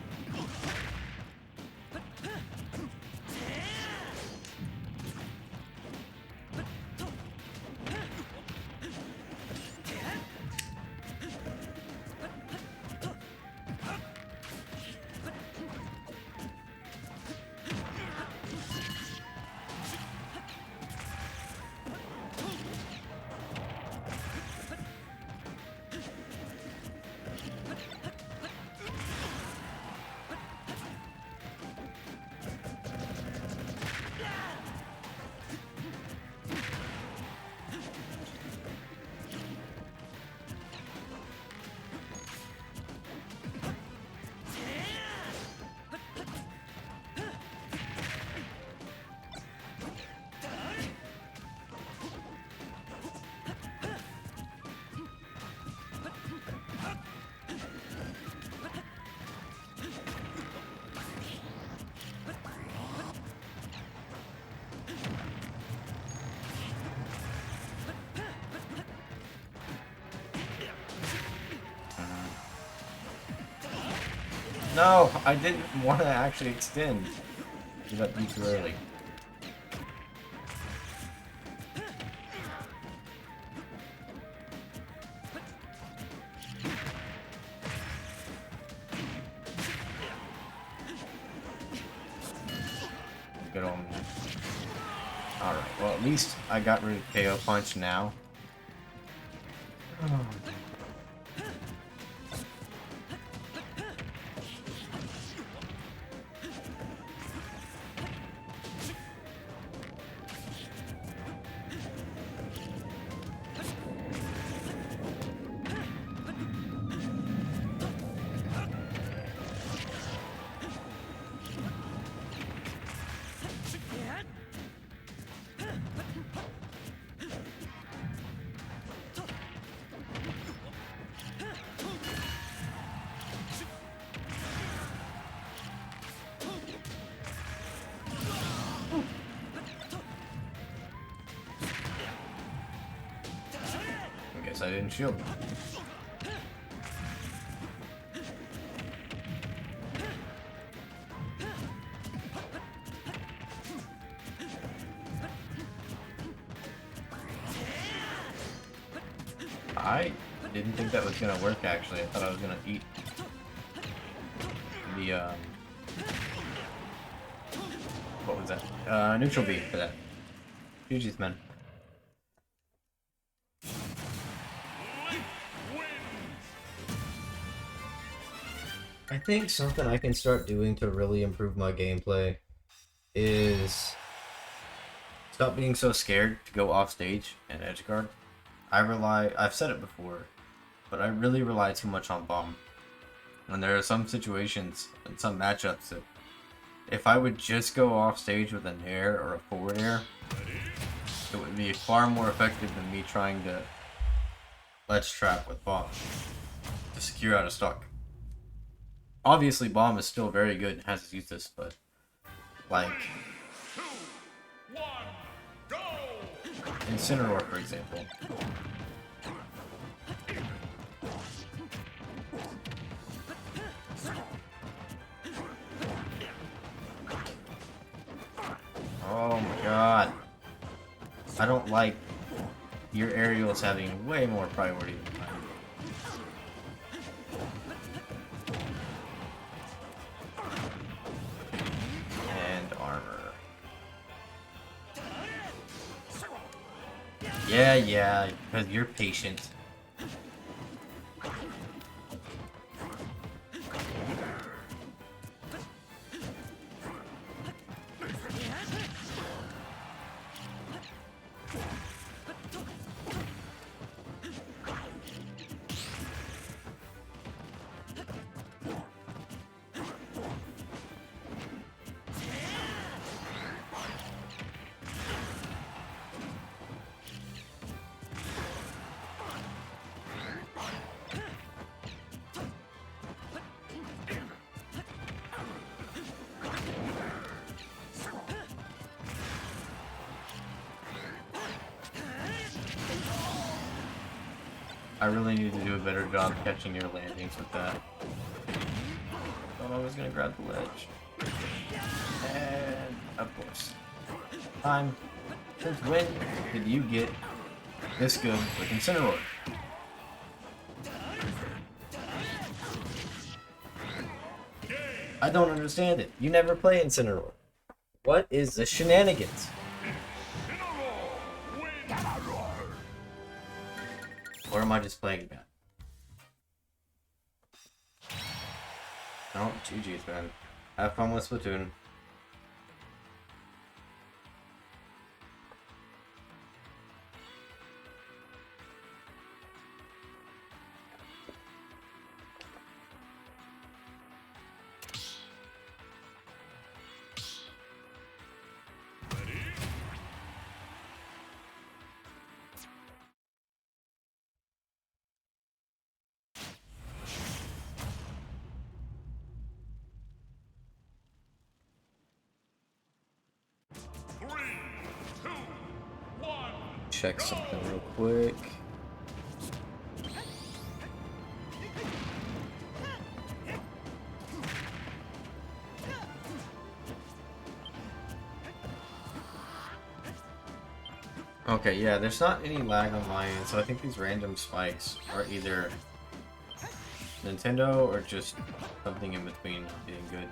No, I didn't want to actually extend. Give up you too early. Good on me. Alright, well at least I got rid of KO Punch now. I guess I didn't shield. I didn't think that was gonna work actually. I thought I was gonna eat the what was that? Neutral beam for that. GG's, man. I think something I can start doing to really improve my gameplay is stop being so scared to go off stage and edge guard. I've said it before, but I really rely too much on bomb. And there are some situations and some matchups that if I would just go off stage with an air or a forward air, it would be far more effective than me trying to ledge trap with bomb to secure out of stock. Obviously, bomb is still very good and has its uses, but like Incineroar, for example. Oh my god. I don't like your aerials having way more priority than mine. And armor. Yeah, because you're patient. I really need to do a better job catching your landings with that. Thought I was gonna grab the ledge. And of course. Time. Since when did you get this good with Incineroar? I don't understand it. You never play Incineroar. What is the shenanigans? Or am I just playing bad? No, GG's, man. Have fun with Splatoon. Check something real quick. Okay, yeah, there's not any lag on my end, so I think these random spikes are either Nintendo or just something in between being good.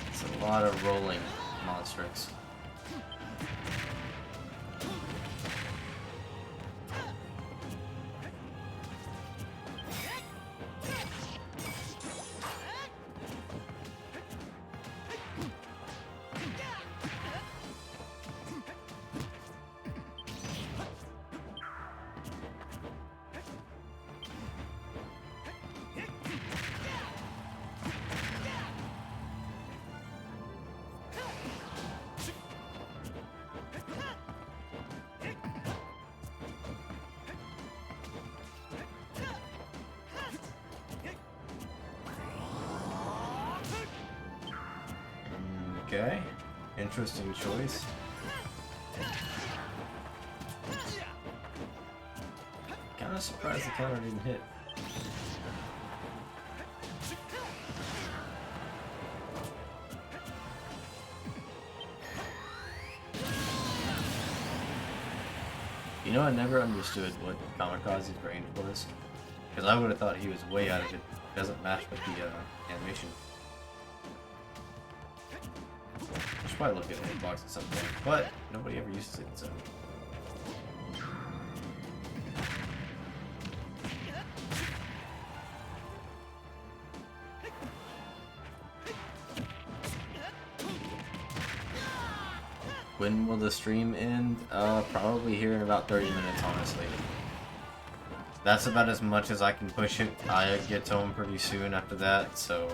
It's a lot of rolling monsters. Okay, interesting choice. Kinda surprised the counter didn't hit. You know, I never understood what Kamikaze's range was. Because I would have thought he was way out of it. It doesn't match with the animation. I should probably look at hitbox at some point, but nobody ever uses it, so. When will the stream end? Probably here in about 30 minutes, honestly. That's about as much as I can push it. I get home pretty soon after that, so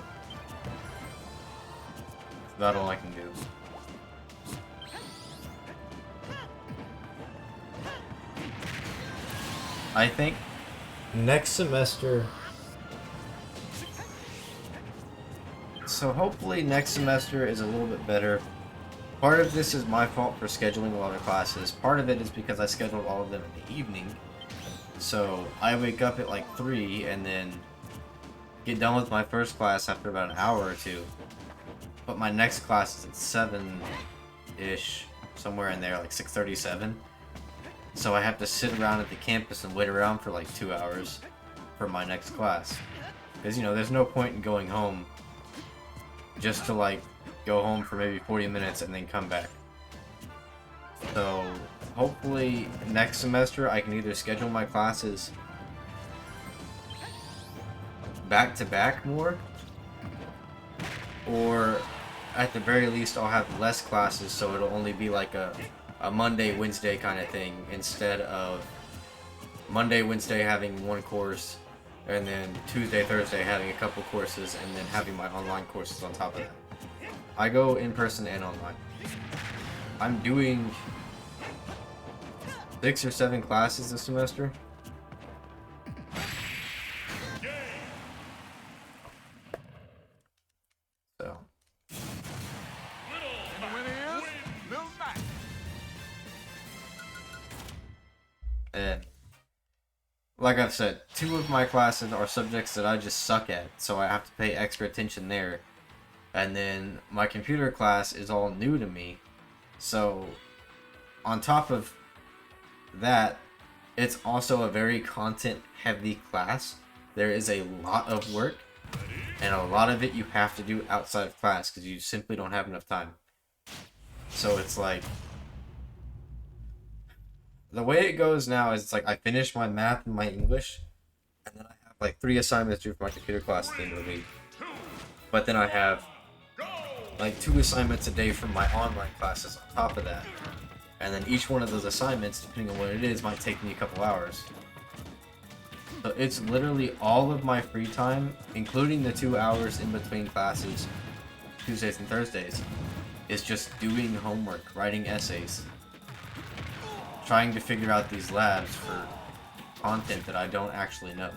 that's about all I can do. I think next semester. So hopefully next semester is a little bit better. Part of this is my fault for scheduling a lot of classes. Part of it is because I scheduled all of them in the evening. So I wake up at like 3 and then get done with my first class after about an hour or two. But my next class is at 7-ish, somewhere in there, like 6:37. So I have to sit around at the campus and wait around for like 2 hours for my next class. Because, you know, there's no point in going home just to like go home for maybe 40 minutes and then come back. So hopefully next semester I can either schedule my classes back to back more, or at the very least I'll have less classes, so it'll only be like a Monday, Wednesday kind of thing, instead of Monday, Wednesday having one course, and then Tuesday, Thursday having a couple courses, and then having my online courses on top of that. I go in person and online. I'm doing 6 or 7 classes this semester. So. And like I've said, 2 of my classes are subjects that I just suck at, so I have to pay extra attention there. And then my computer class is all new to me. So on top of that, it's also a very content heavy class. There is a lot of work, and a lot of it you have to do outside of class because you simply don't have enough time. So it's like, the way it goes now is it's like I finish my math and my English, and then I have like 3 assignments due for my computer class at the end of the week. But then I have like 2 assignments a day from my online classes on top of that. And then each one of those assignments, depending on what it is, might take me a couple hours. So it's literally all of my free time, including the 2 hours in between classes, Tuesdays and Thursdays, is just doing homework, writing essays, trying to figure out these labs for content that I don't actually know.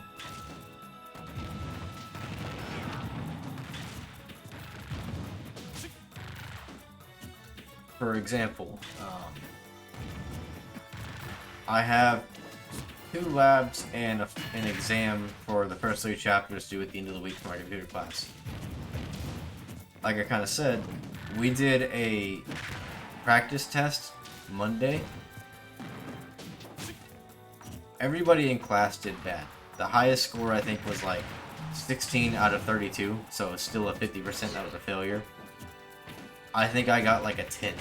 For example, I have 2 labs and an exam for the first 3 chapters due at the end of the week for my computer class. Like I kind of said, we did a practice test Monday. Everybody in class did bad. The highest score I think was like 16 out of 32, so it's still a 50% that was a failure. I think I got like a 10.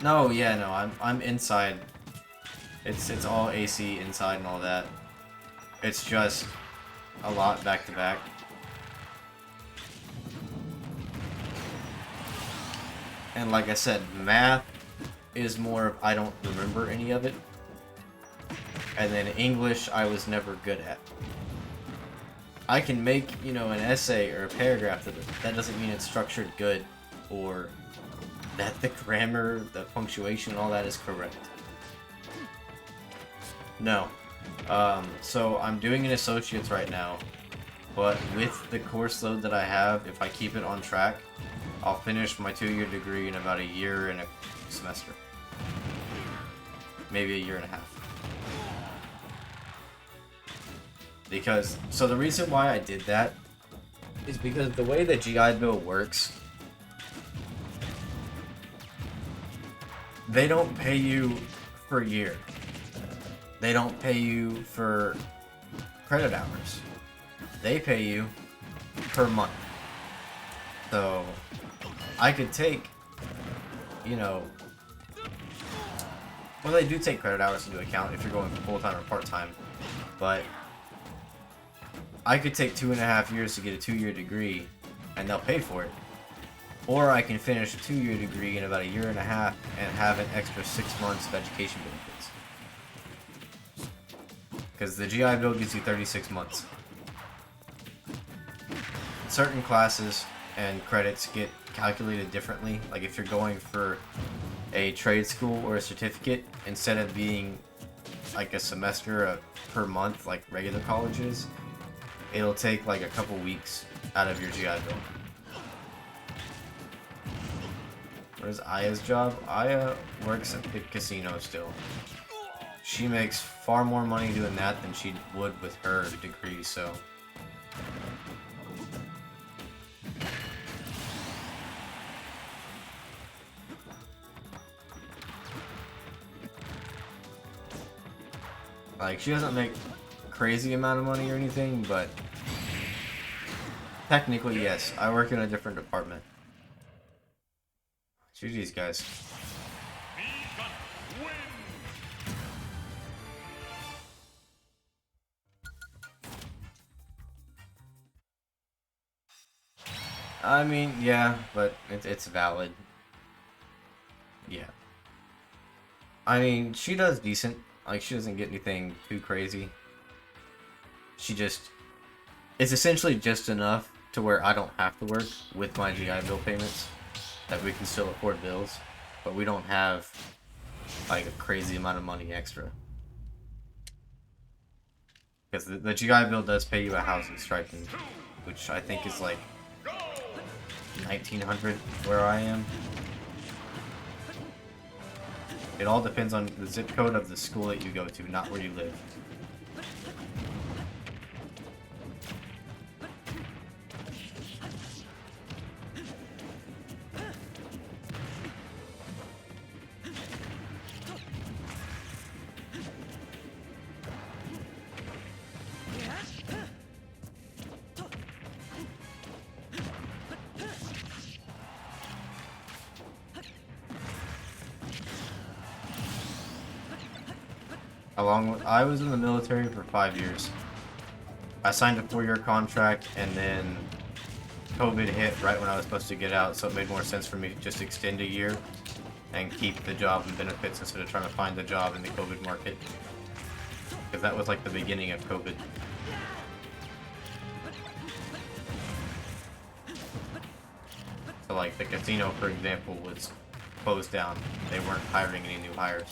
No, yeah, no, I'm inside. It's all AC inside and all that. It's just a lot back to back. And like I said, math is more of I don't remember any of it. And then English I was never good at. I can make, you know, an essay or a paragraph that doesn't mean it's structured good or that the grammar, the punctuation, all that is correct. No. So I'm doing an associate's right now, but with the course load that I have, if I keep it on track, I'll finish my 2-year degree in about a year and a semester. Maybe a year and a half. Because, so the reason why I did that is because the way the GI Bill works, they don't pay you for a year. They don't pay you for credit hours. They pay you per month. So, I could take, you know, well, they do take credit hours into account if you're going full-time or part-time, but I could take 2.5 years to get a 2-year degree, and they'll pay for it. Or I can finish a 2-year degree in about a year and a half and have an extra 6 months of education benefits. Because the GI Bill gives you 36 months. Certain classes and credits get calculated differently. Like if you're going for a trade school or a certificate, instead of being like a semester per month like regular colleges, it'll take like a couple weeks out of your GI Bill. Where's Aya's job? Aya works at the casino still. She makes far more money doing that than she would with her degree, so. Like, she doesn't make a crazy amount of money or anything, but technically, yes. I work in a different department. GG's, guys. I mean, yeah, but it's valid. Yeah. I mean, she does decent. Like, she doesn't get anything too crazy. She just... It's essentially just enough to where I don't have to work with my GI Bill payments. That we can still afford bills. But we don't have, like, a crazy amount of money extra. Because the GI Bill does pay you a housing stipend. Which I think is, like, 1900 where I am. It all depends on the zip code of the school that you go to, not where you live. I was in the military for 5 years. I signed a 4-year contract, and then COVID hit right when I was supposed to get out, so it made more sense for me to just extend a year and keep the job and benefits instead of trying to find a job in the COVID market. Because that was like the beginning of COVID. So like the casino, for example, was closed down. They weren't hiring any new hires.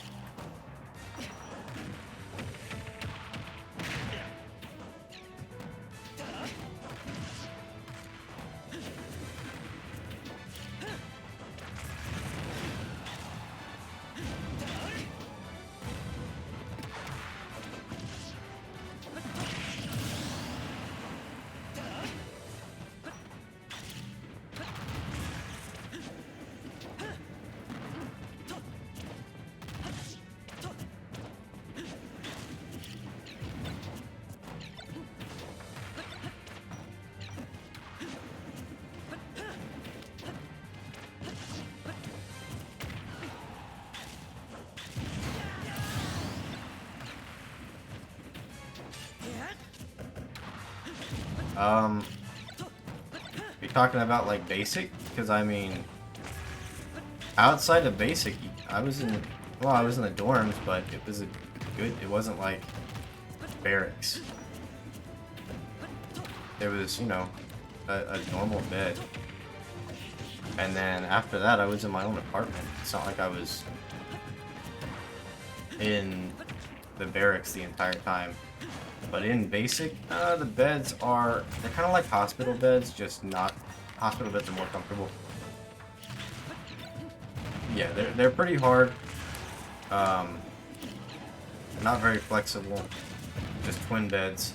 you're talking about like basic? Because I mean, outside of basic, I was in, well, I was in the dorms, but it was a good, it wasn't like barracks. There was, you know, a normal bed. And then after that, I was in my own apartment. It's not like I was in the barracks the entire time. But in basic, the beds are, they're kind of like hospital beds, just not, hospital beds are more comfortable. Yeah, they're pretty hard. Not very flexible. Just twin beds.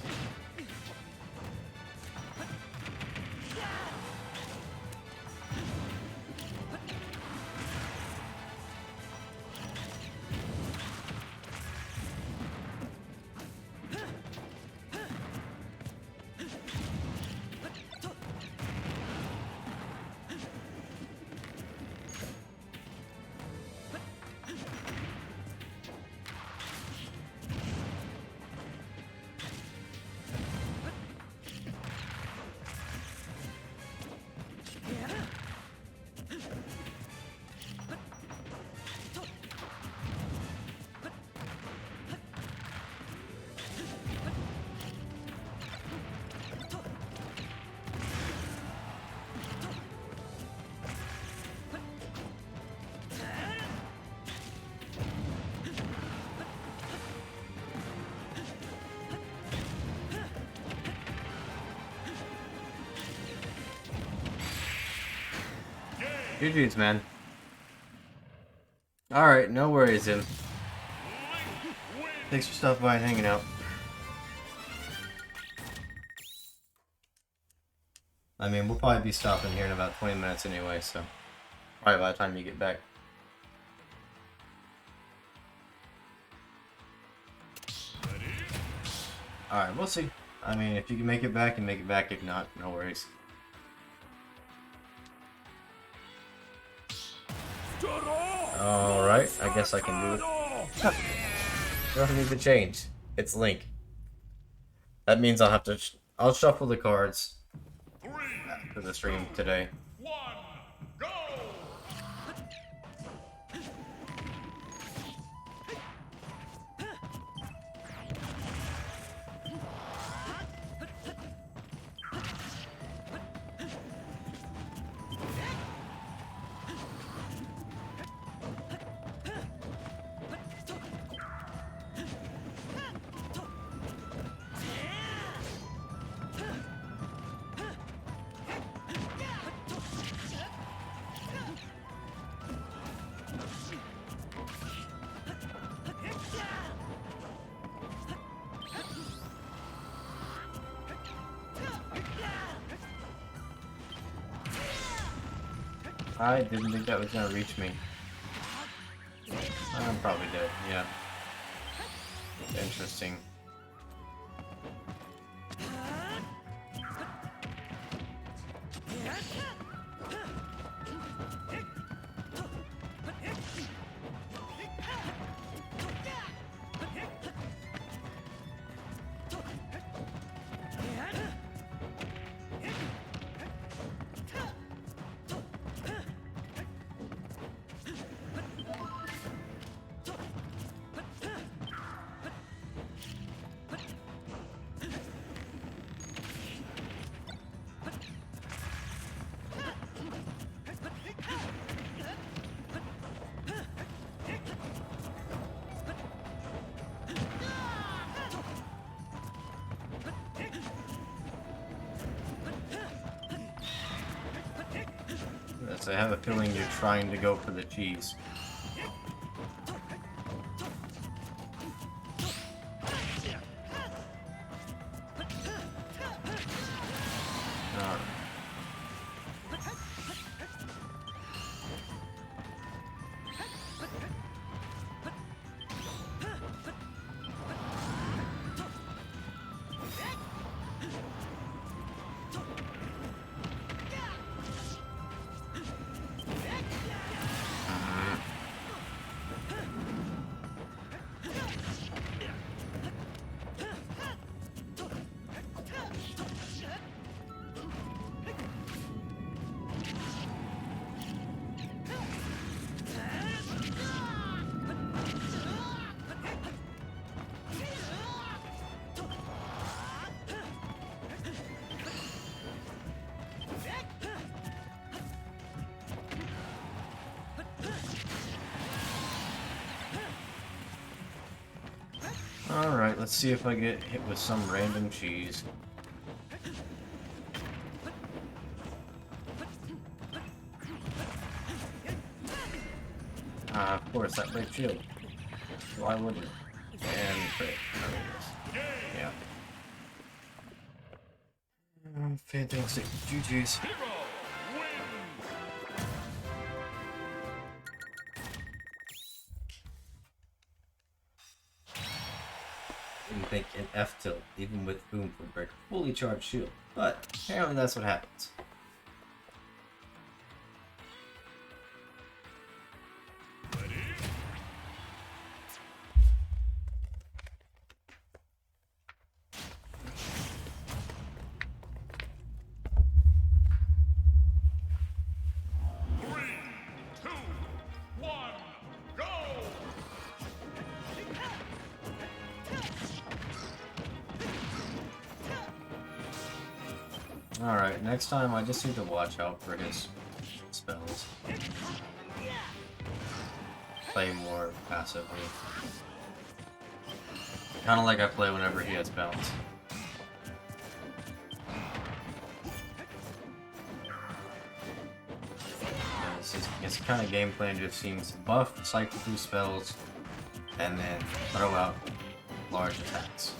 GG's, man. Alright, no worries, Im. Thanks for stopping by and hanging out. I mean, we'll probably be stopping here in about 20 minutes anyway, so probably by the time you get back. Alright, we'll see. I mean, if you can make it back, you make it back. If not, no worries. Alright, I guess I can do it. Don't need to change. It's Link. That means I'll have to... I'll shuffle the cards for the stream today. 1, go! I didn't think that was gonna reach me. I'm probably dead, yeah. Interesting. Yes, I have a feeling you're trying to go for the cheese. Alright, let's see if I get hit with some random cheese. Of course, that breaks shield. Why wouldn't it? And crit. Yeah. Fantastic. GG's. Hero wins. Didn't think an F tilt, even with boom, would break a fully charged shield. But apparently that's what happens. Ready? 3, 2, 1, go! Alright, next time I just need to watch out for his spells. Play more passively. Kinda like I play whenever he has bounce. His kind of game plan just seems to buff, cycle through spells, and then throw out large attacks.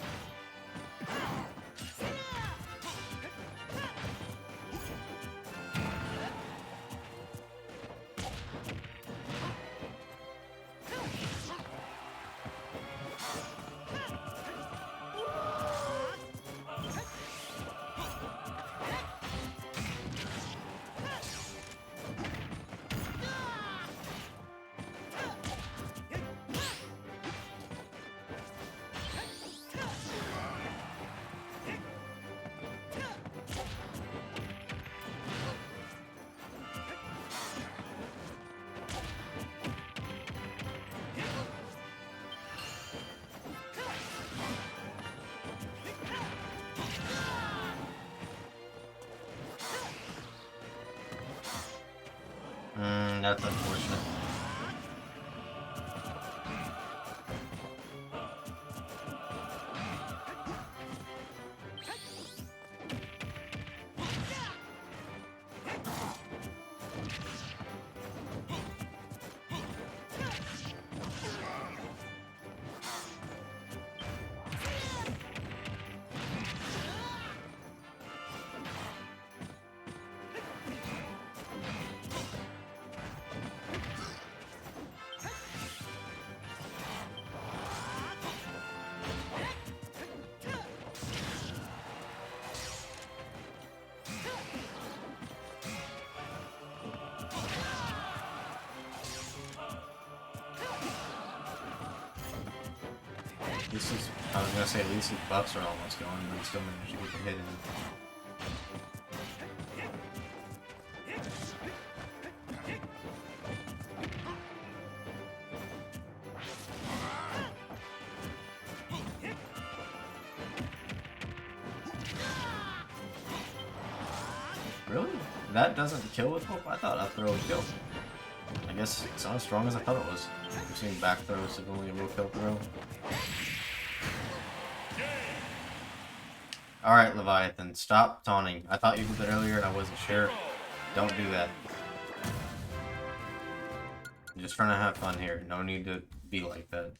That's unfortunate. This is, I was gonna say at least his buffs are almost gone, but he still managed to get the hit in. Really? That doesn't kill with hope? I thought up throw would kill. I guess it's not as strong as I thought it was. I've seen back throws that only a real kill throw. Alright, Leviathan, stop taunting. I thought you did that earlier and I wasn't sure. Don't do that. I'm just trying to have fun here. No need to be like that.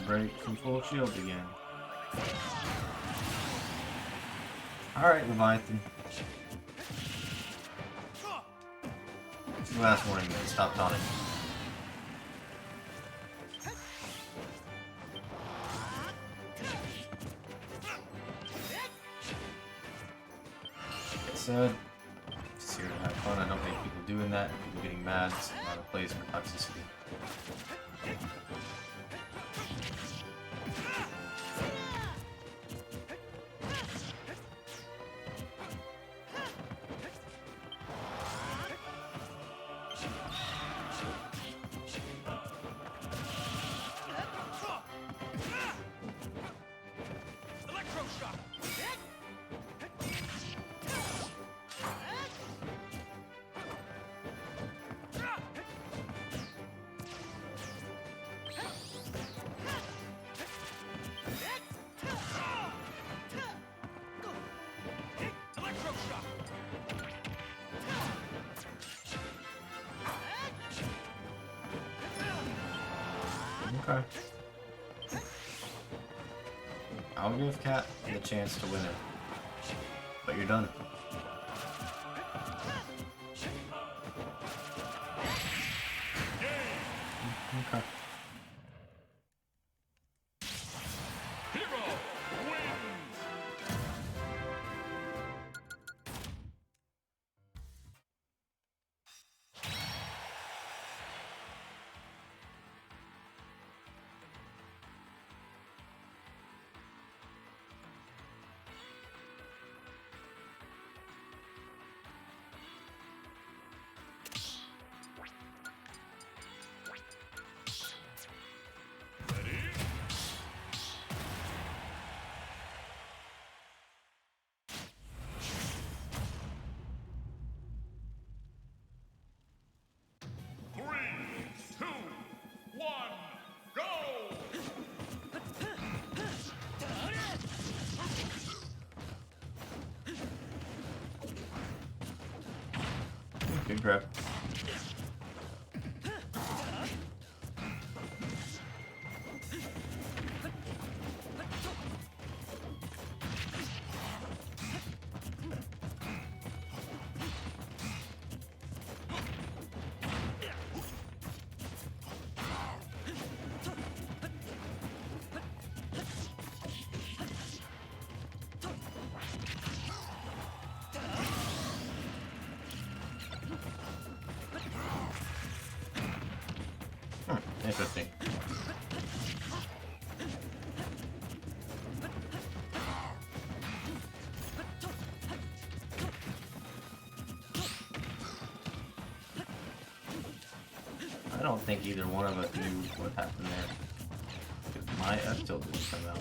break from full shield again. Alright, Leviathan. Last warning, man. Stop taunting. Like I said, just here to have fun. I don't like people doing that. People getting mad. It's not a place for toxicity. Okay. I'll give Cat the chance to win it. But you're done. Okay. Hero wins. Ready? 3, 2, 1, go! Good grab. Interesting. I don't think either one of us knew what happened there. 'Cause my F still didn't come out.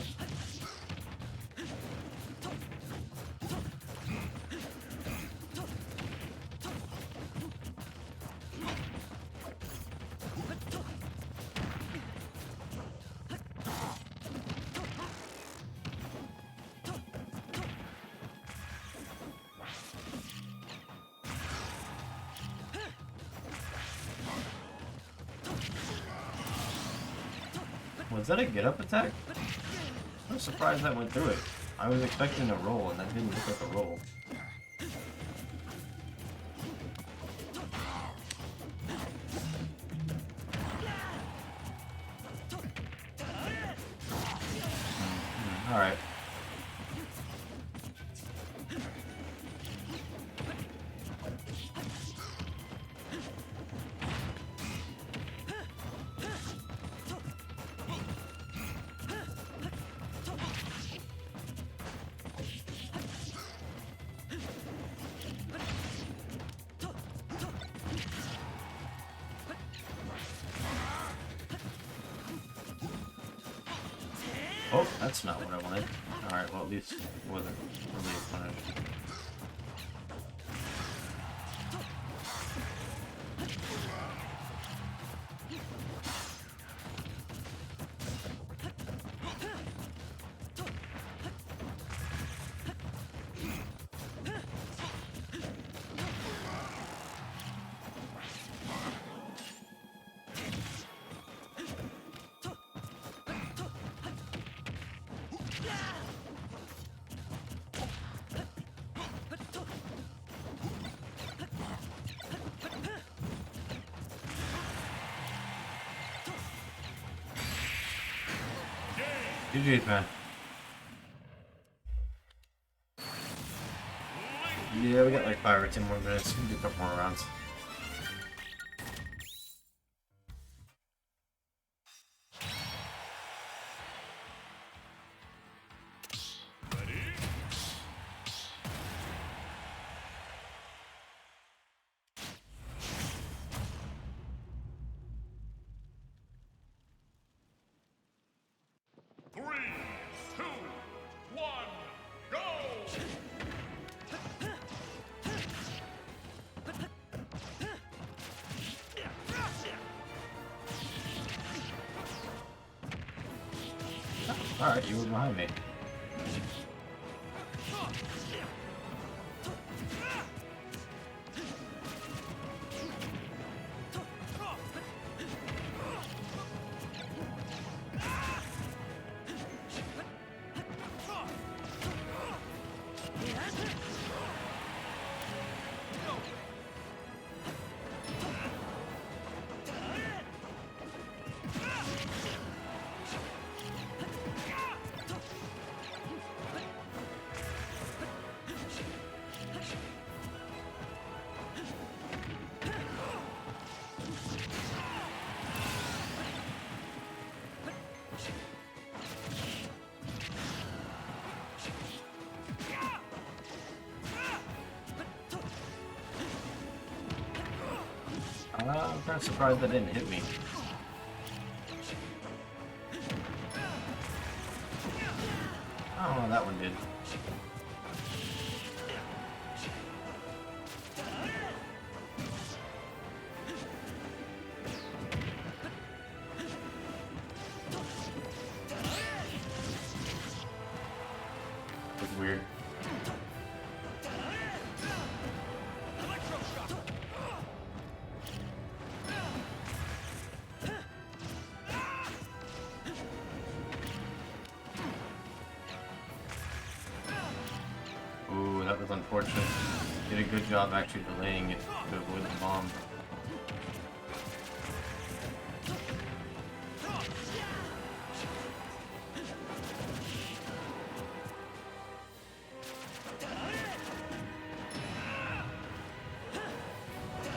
Was that a get up attack? I'm surprised that went through it. I was expecting a roll and that didn't look like a roll. Alright. Oh, that's not what I wanted. Alright, well at least it wasn't really a punish. GG's, man. Yeah, we got like 5 or 10 more minutes. We can do a couple more rounds. Ready? 3, 2, 1, go! Alright, you were behind me. I'm kind of surprised that didn't hit me. Oh, that one did. That's weird. Ooh, that was unfortunate. Did a good job actually delaying it to avoid the bomb.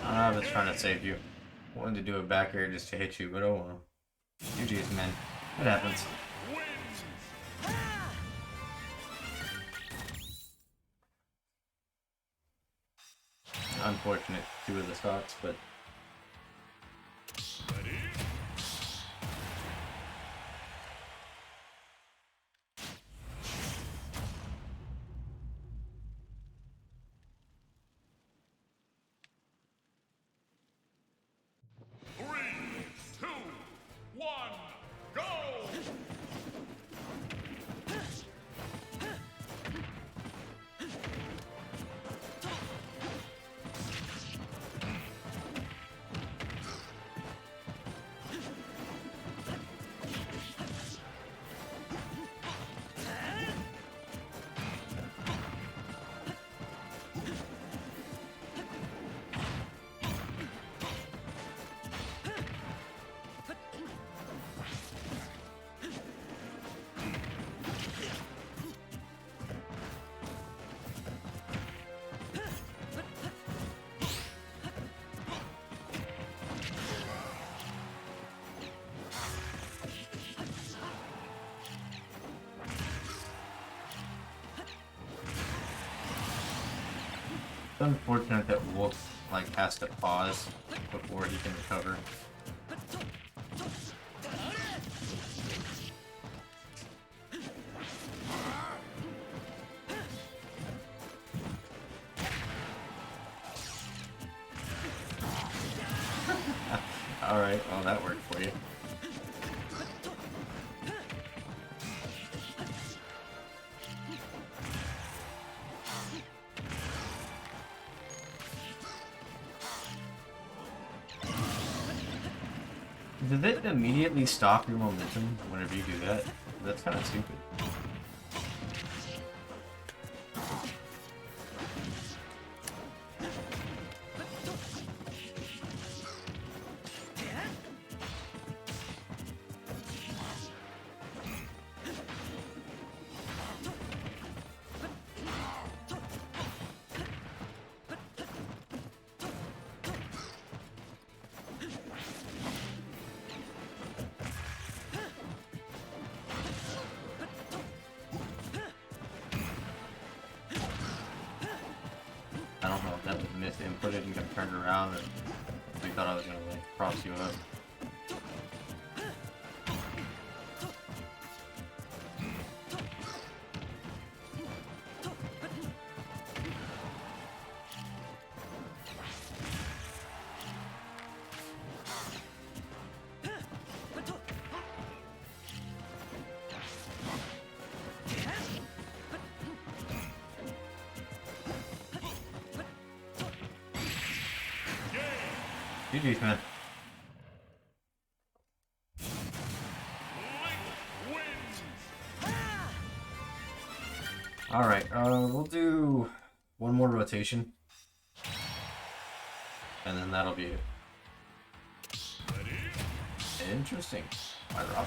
I was trying to save you. Wanted to do a back air just to hit you, but oh well. GG's, man. It happens. Unfortunate, 2 of the stocks, but Ready? 3, 2, 1, go! it's unfortunate that Wolf like has to pause before he can recover. Alright, well that worked for you. Did it immediately stop your momentum whenever you do that? That's kind of stupid. to input it and got turned around, and we thought I was gonna like cross you up. GG's, man. Alright, we'll do one more rotation. And then that'll be it. Interesting. My Robin.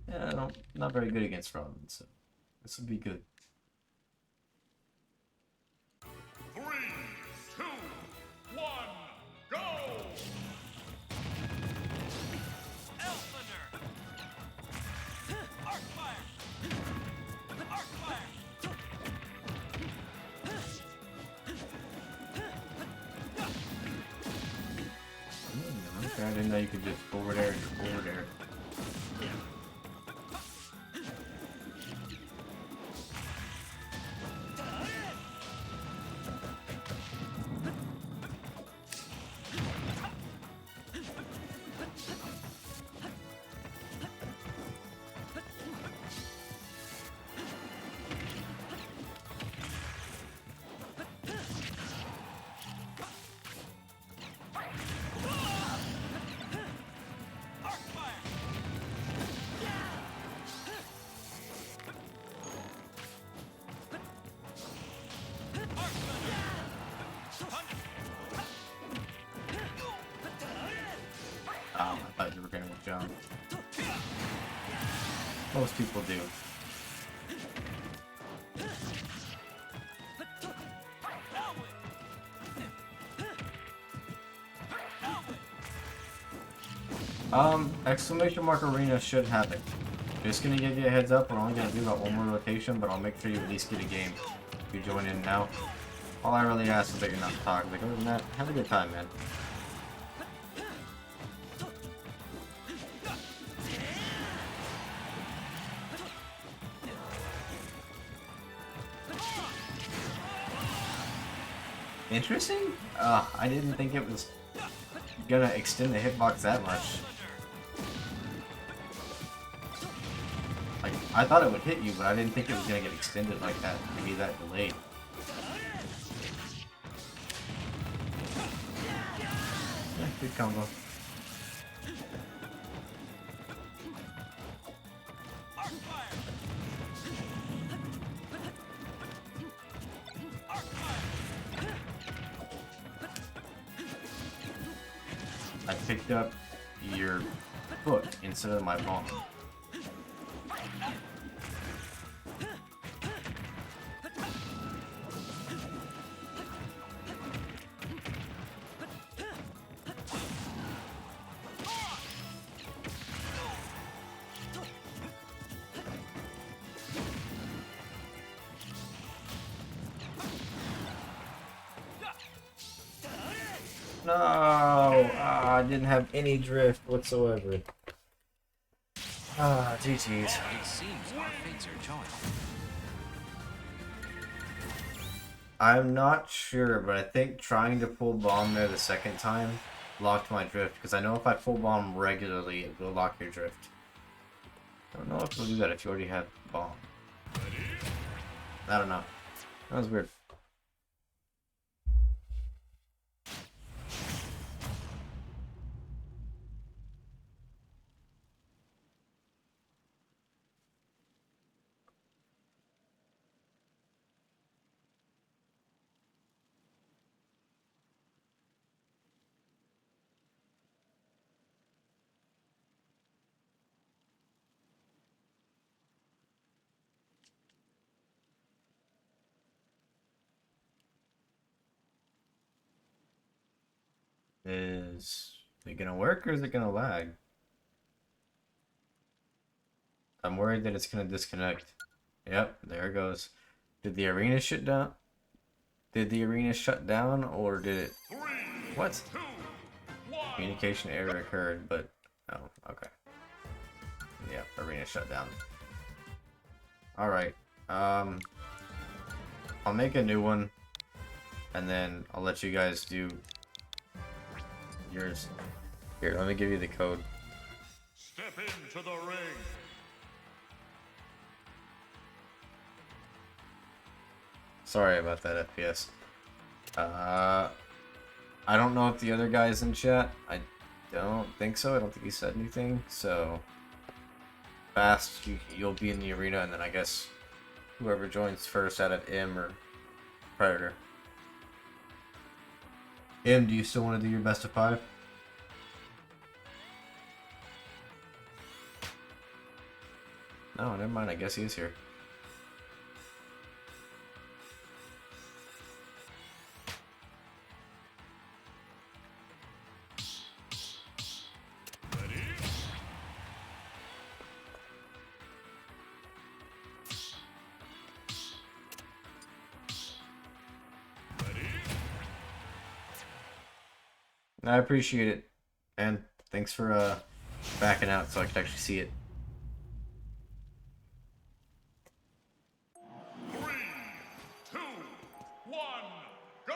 Yeah, no, not very good against Robin, so this will be good. 3, 2, 1, go! Elflander! Arcfire! Arcfire! Okay, I didn't know you could just over there and over there. Oh, I thought you were gonna jump. Most people do. Exclamation mark arena should have it. Just gonna give you a heads up, we're only gonna do about one more rotation, but I'll make sure you at least get a game if you join in now. All I really ask is that you're not toxic. Like, other than that, have a good time, man. Interesting? I didn't think it was gonna extend the hitbox that much. Like, I thought it would hit you, but I didn't think it was gonna get extended like that, to be that delayed. Yeah, good combo. I picked up your foot instead of my palm. No, I didn't have any drift whatsoever. GG's. It seems our fates are joined. I'm not sure, but I think trying to pull bomb there the second time locked my drift, because I know if I pull bomb regularly, it will lock your drift. I don't know if it'll do that if you already have bomb. I don't know. That was weird. Is it gonna work or is it gonna lag? I'm worried that it's gonna disconnect. Yep, there it goes. Did the arena shut down? Did the arena shut down, or did it... 3, What? 2, 1. Communication error occurred, but... Oh, okay. Yep, arena shut down. Alright. I'll make a new one, and then I'll let you guys do yours. Here, let me give you the code. Step into the ring. Sorry about that, FPS. I don't know if the other guy's in chat. I don't think so. I don't think he said anything. So, fast, you'll be in the arena, and then I guess whoever joins first out of M or Predator. M, do you still want to do your best of 5? No, never mind. I guess he is here. Ready? Ready? I appreciate it, and thanks for backing out so I could actually see it. 3, 2, 1, go!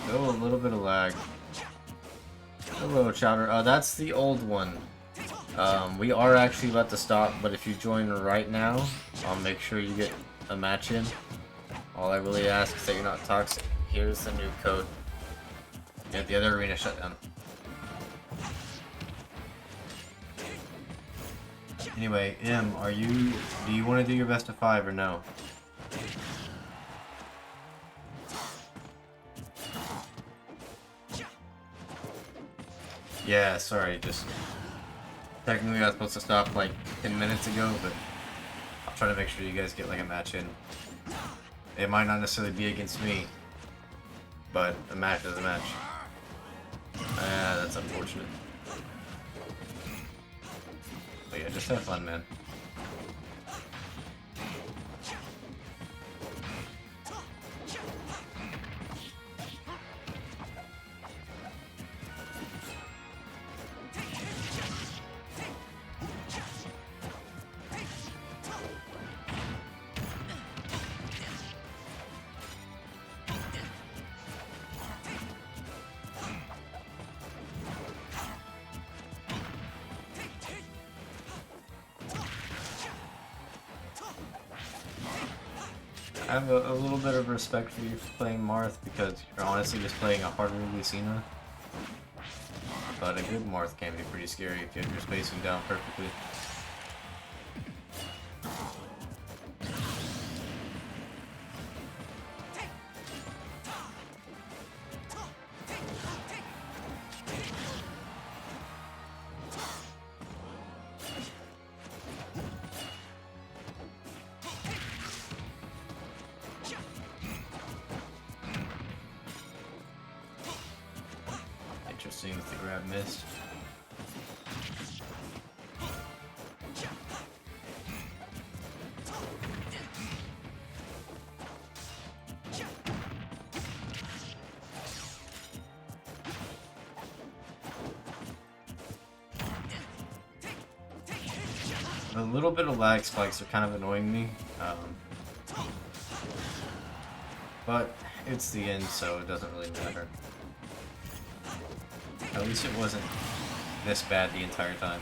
Oh, a little bit of lag. Hello, Chowder. That's the old one. We are actually about to stop, but if you join right now, I'll make sure you get a match in. All I really ask is that you're not toxic. Here's the new code. Yeah, the other arena shut down. Anyway, M, do you want to do your best of 5 or no? Yeah, sorry, just technically I was supposed to stop like 10 minutes ago, but I'll try to make sure you guys get like a match in. It might not necessarily be against me, but a match is a match. Ah, that's unfortunate. But yeah, just have fun, man. I have a little bit of respect for you for playing Marth because you're honestly just playing a harder Lucina. But a good Marth can be pretty scary if you have your spacing down perfectly. Interesting if the grab missed. A little bit of lag spikes are kind of annoying me, but it's the end, so it doesn't really matter. At least it wasn't this bad the entire time.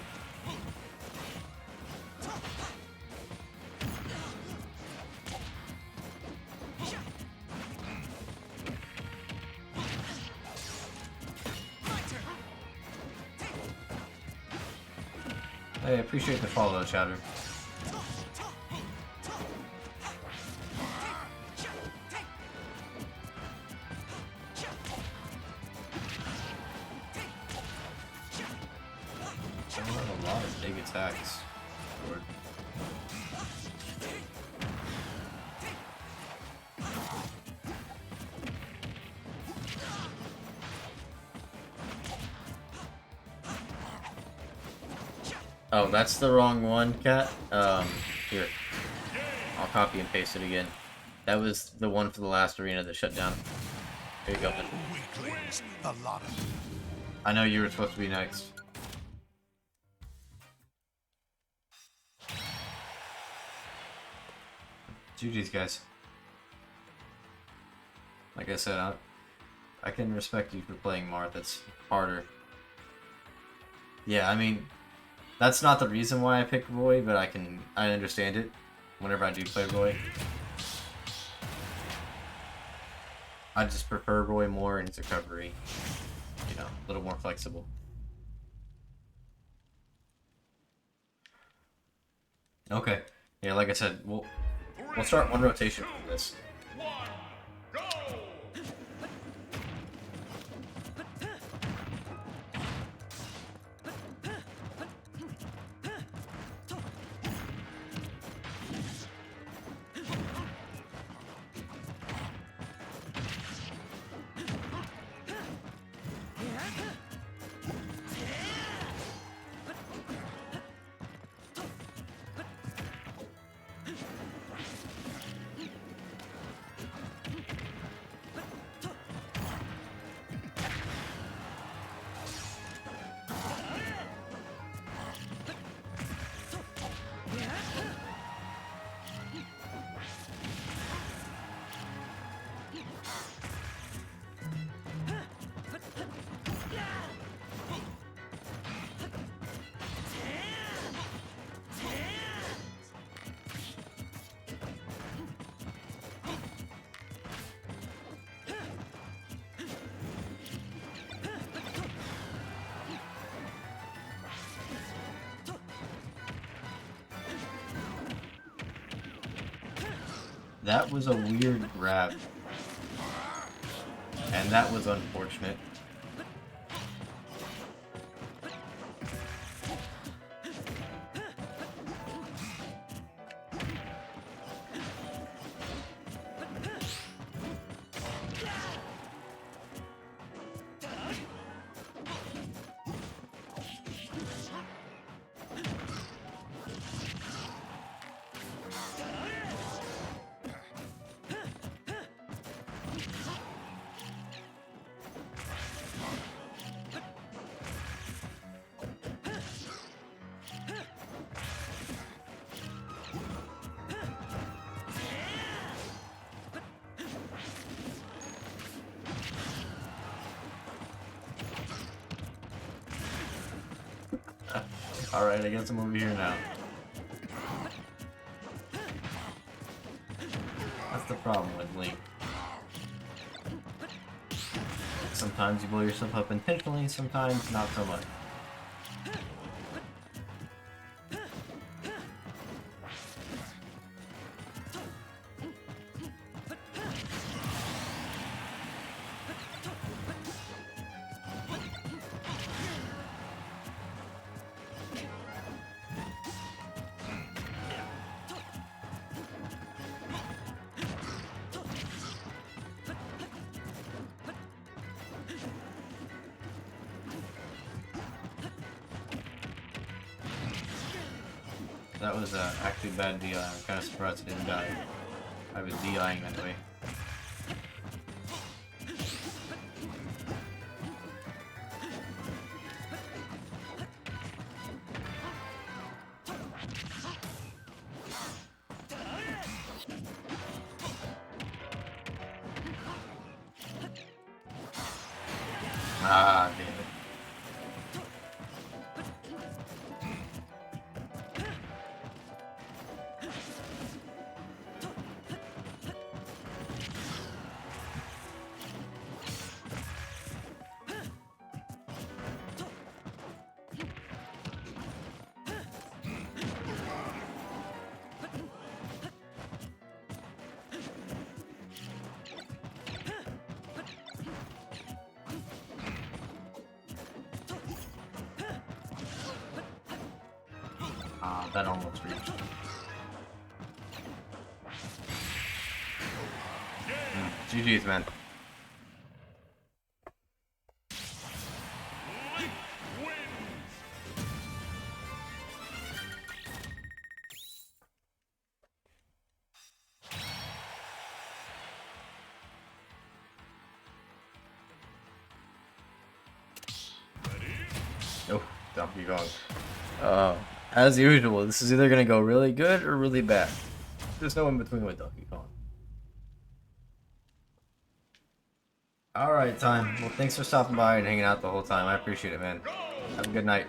Hey, I appreciate the follow, Chowder. I have a lot of big attacks. Lord. Oh, that's the wrong one, Cat. Here. I'll copy and paste it again. That was the one for the last arena that shut down. Here you go. Weaklings, a lot of them. I know you were supposed to be next. GG's, guys. Like I said, I can respect you for playing Marth. It's harder. Yeah, I mean, that's not the reason why I picked Roy, but I understand it whenever I do play Roy. I just prefer Roy more in his recovery. You know, a little more flexible. Okay. Yeah, like I said, we'll start one rotation from this. One, go! That was a weird grab. And that was unfortunate. Alright, I guess I'm over here now. That's the problem with Link. Sometimes you blow yourself up intentionally, sometimes not so much. That was actually bad DI. I'm kind of surprised I didn't die. I was DIing that way. Ah, damn it. Ah, that almost reached. GG's, man. Oh, Donkey Kong. As usual, this is either gonna go really good or really bad. There's no in between with Donkey Kong. Alright, time. Well, thanks for stopping by and hanging out the whole time. I appreciate it, man. Have a good night.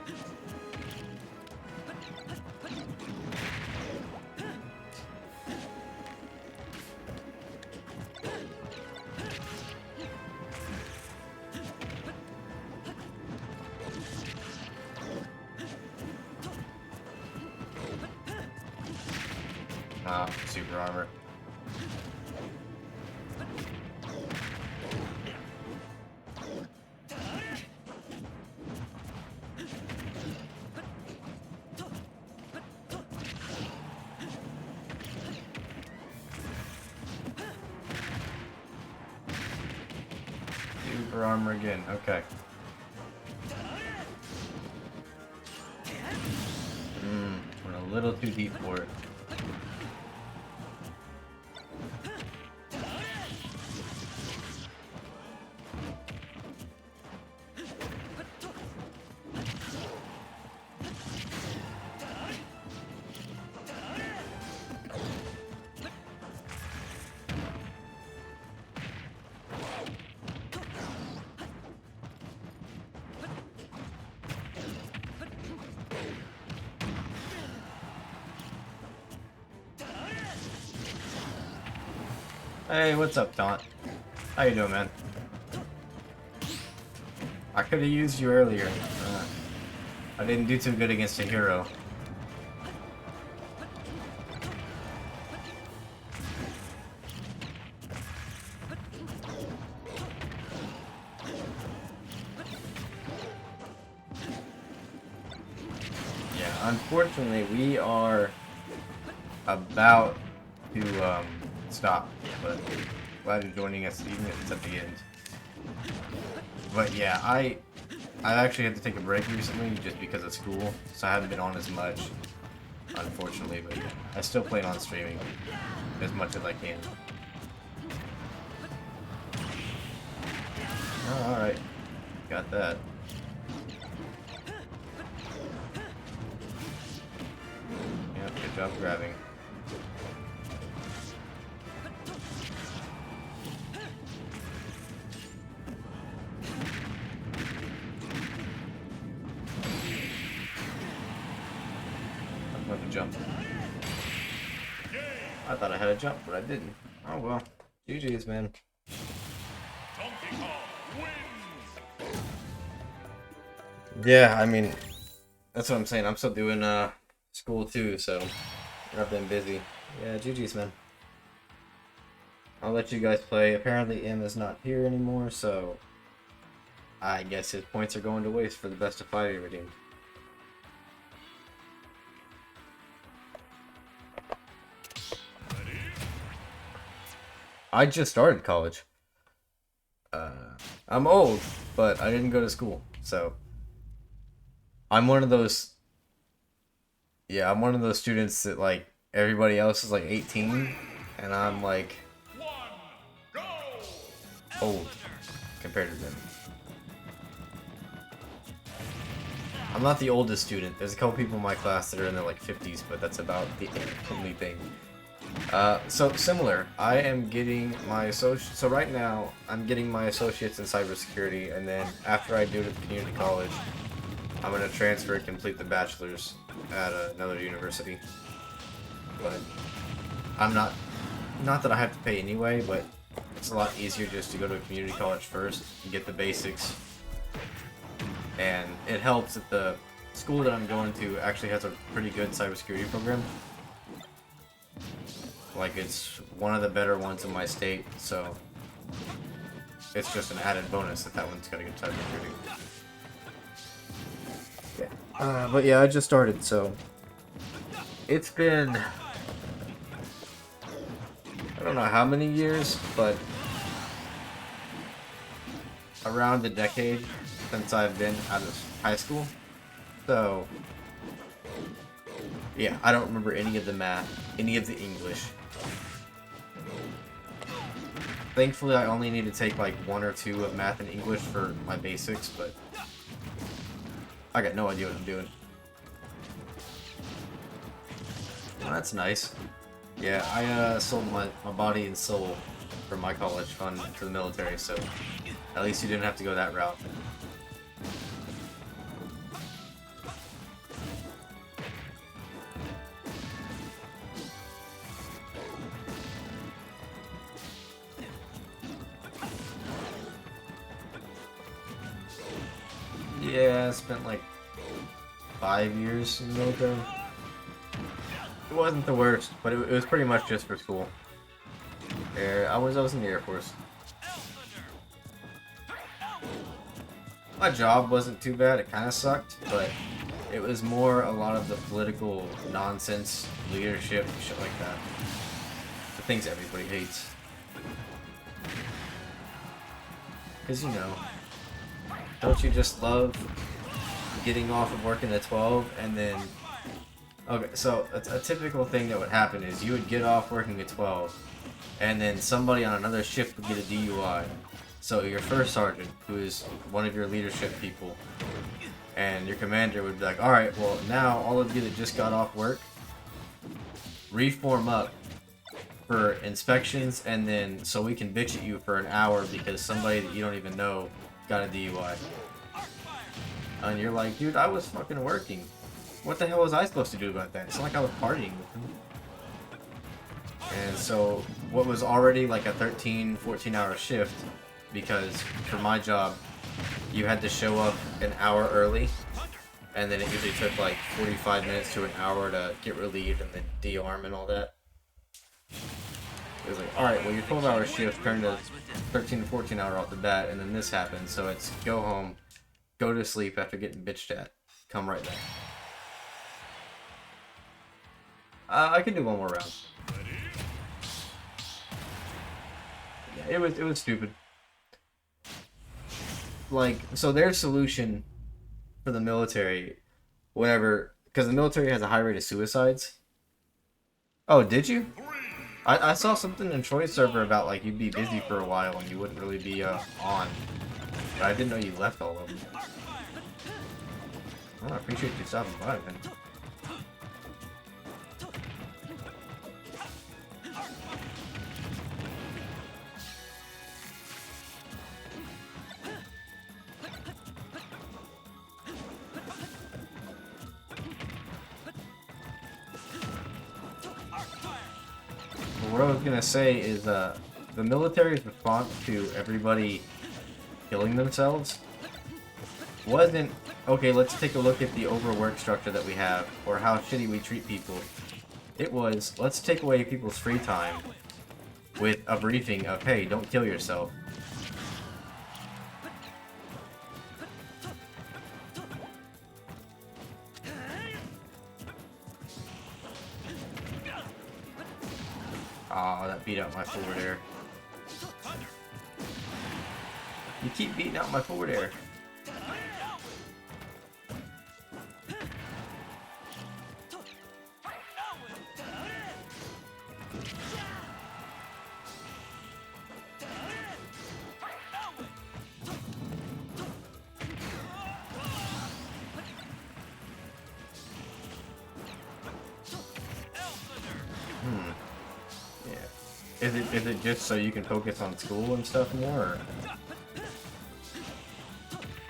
Ah, super armor. Super armor again, okay. Went a little too deep for it. Hey, what's up, Taunt? How you doing, man? I could have used you earlier. I didn't do too good against a hero. Yeah, unfortunately, we are about to stop, but glad you're joining us even if it's at the end. But yeah, I actually had to take a break recently just because of school, so I haven't been on as much, unfortunately, but yeah, I still plan on streaming as much as I can. Oh, alright, got that. Yeah, good job grabbing. Jump. I thought I had a jump, but I didn't. Oh well. GG's, man. Donkey Kong wins. Yeah, I mean, that's what I'm saying. I'm still doing school too, so I've been busy. Yeah, GG's, man. I'll let you guys play. Apparently M is not here anymore, so I guess his points are going to waste for the best of 5 he redeemed. I just started college. I'm old, but I didn't go to school, so I'm one of those. Yeah, I'm one of those students that like everybody else is like 18, and I'm like old compared to them. I'm not the oldest student. There's a couple people in my class that are in their like 50s, but that's about the only thing. So similar, I am getting my so right now I'm getting my associates in cybersecurity, and then after I do it at the community college, I'm gonna transfer and complete the bachelor's at another university. But I'm not that I have to pay anyway, but it's a lot easier just to go to a community college first and get the basics, and it helps that the school that I'm going to actually has a pretty good cybersecurity program. Like, it's one of the better ones in my state, so it's just an added bonus that one's got a good cybersecurity. Yeah. But yeah, I just started, so It's been, I don't know how many years, but around a decade since I've been out of high school. So, yeah, I don't remember any of the math, any of the English. Thankfully, I only need to take like 1 or 2 of math and English for my basics, but I got no idea what I'm doing. Well, that's nice. Yeah, I sold my body and soul for my college fund for the military, so at least you didn't have to go that route. Yeah, I spent like 5 years in the military. It wasn't the worst, but it was pretty much just for school. I was in the Air Force. My job wasn't too bad, it kind of sucked, but it was more a lot of the political nonsense, leadership, shit like that. The things everybody hates. Because, you know, don't you just love getting off of working at 12 and then... Okay, so a typical thing that would happen is you would get off working at 12 and then somebody on another shift would get a DUI. So your first sergeant, who is one of your leadership people, and your commander would be like, alright, well now all of you that just got off work, reform up for inspections, and then so we can bitch at you for an hour because somebody that you don't even know got a DUI. And you're like, dude, I was fucking working. What the hell was I supposed to do about that? It's not like I was partying with him. And so what was already like a 13, 14-hour shift, because for my job, you had to show up an hour early, and then it usually took like 45 minutes to an hour to get relieved and then de-arm and all that. It was like, alright, well your 12-hour shift turned to 13 to 14 hour off the bat, and then this happened, so it's go home, go to sleep after getting bitched at, come right back. I can do one more round. Yeah, it was stupid. Like, so their solution for the military, whatever, because the military has a high rate of suicides. Oh, did you? I saw something in Troy's server about like you'd be busy for a while and you wouldn't really be on. But I didn't know you left all of them. Oh, I appreciate you stopping by, man. What I was gonna say is the military's response to everybody killing themselves wasn't, okay, let's take a look at the overwork structure that we have or how shitty we treat people. It was, let's take away people's free time with a briefing of, hey, don't kill yourself. Aw, that beat out my forward air. You keep beating out my forward air. Is it just so you can focus on school and stuff more,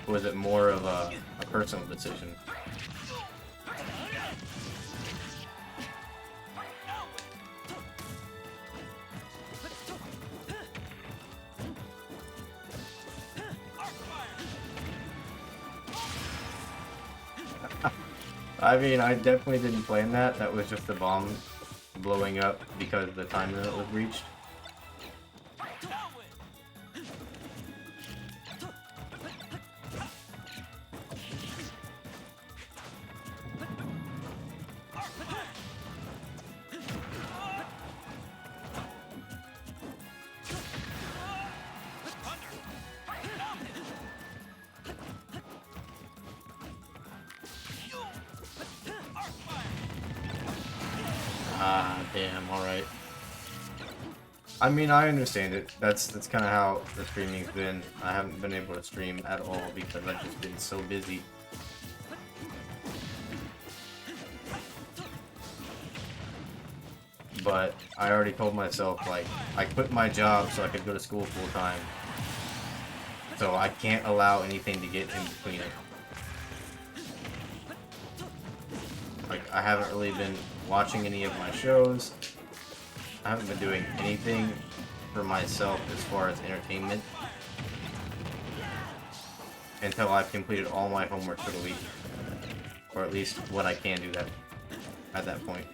or was it more of a personal decision? I mean, I definitely didn't plan that. That was just a bomb blowing up because the time limit was reached. Ah, damn. All right. I mean, I understand it. That's kind of how the streaming's been. I haven't been able to stream at all because I've just been so busy. But I already told myself, like, I quit my job so I could go to school full time. So I can't allow anything to get in between it. Like, I haven't really been watching any of my shows. I haven't been doing anything for myself as far as entertainment until I've completed all my homework for the week. Or at least what I can do that at that point.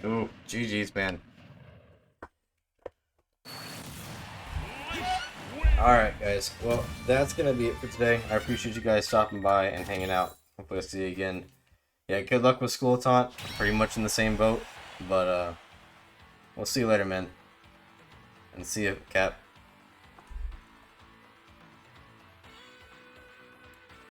Ooh, GG's, man. Alright, guys. Well, that's gonna be it for today. I appreciate you guys stopping by and hanging out. Hopefully I'll see you again. Yeah, good luck with school, Taunt. Pretty much in the same boat. But, we'll see you later, man. And see you, Cap.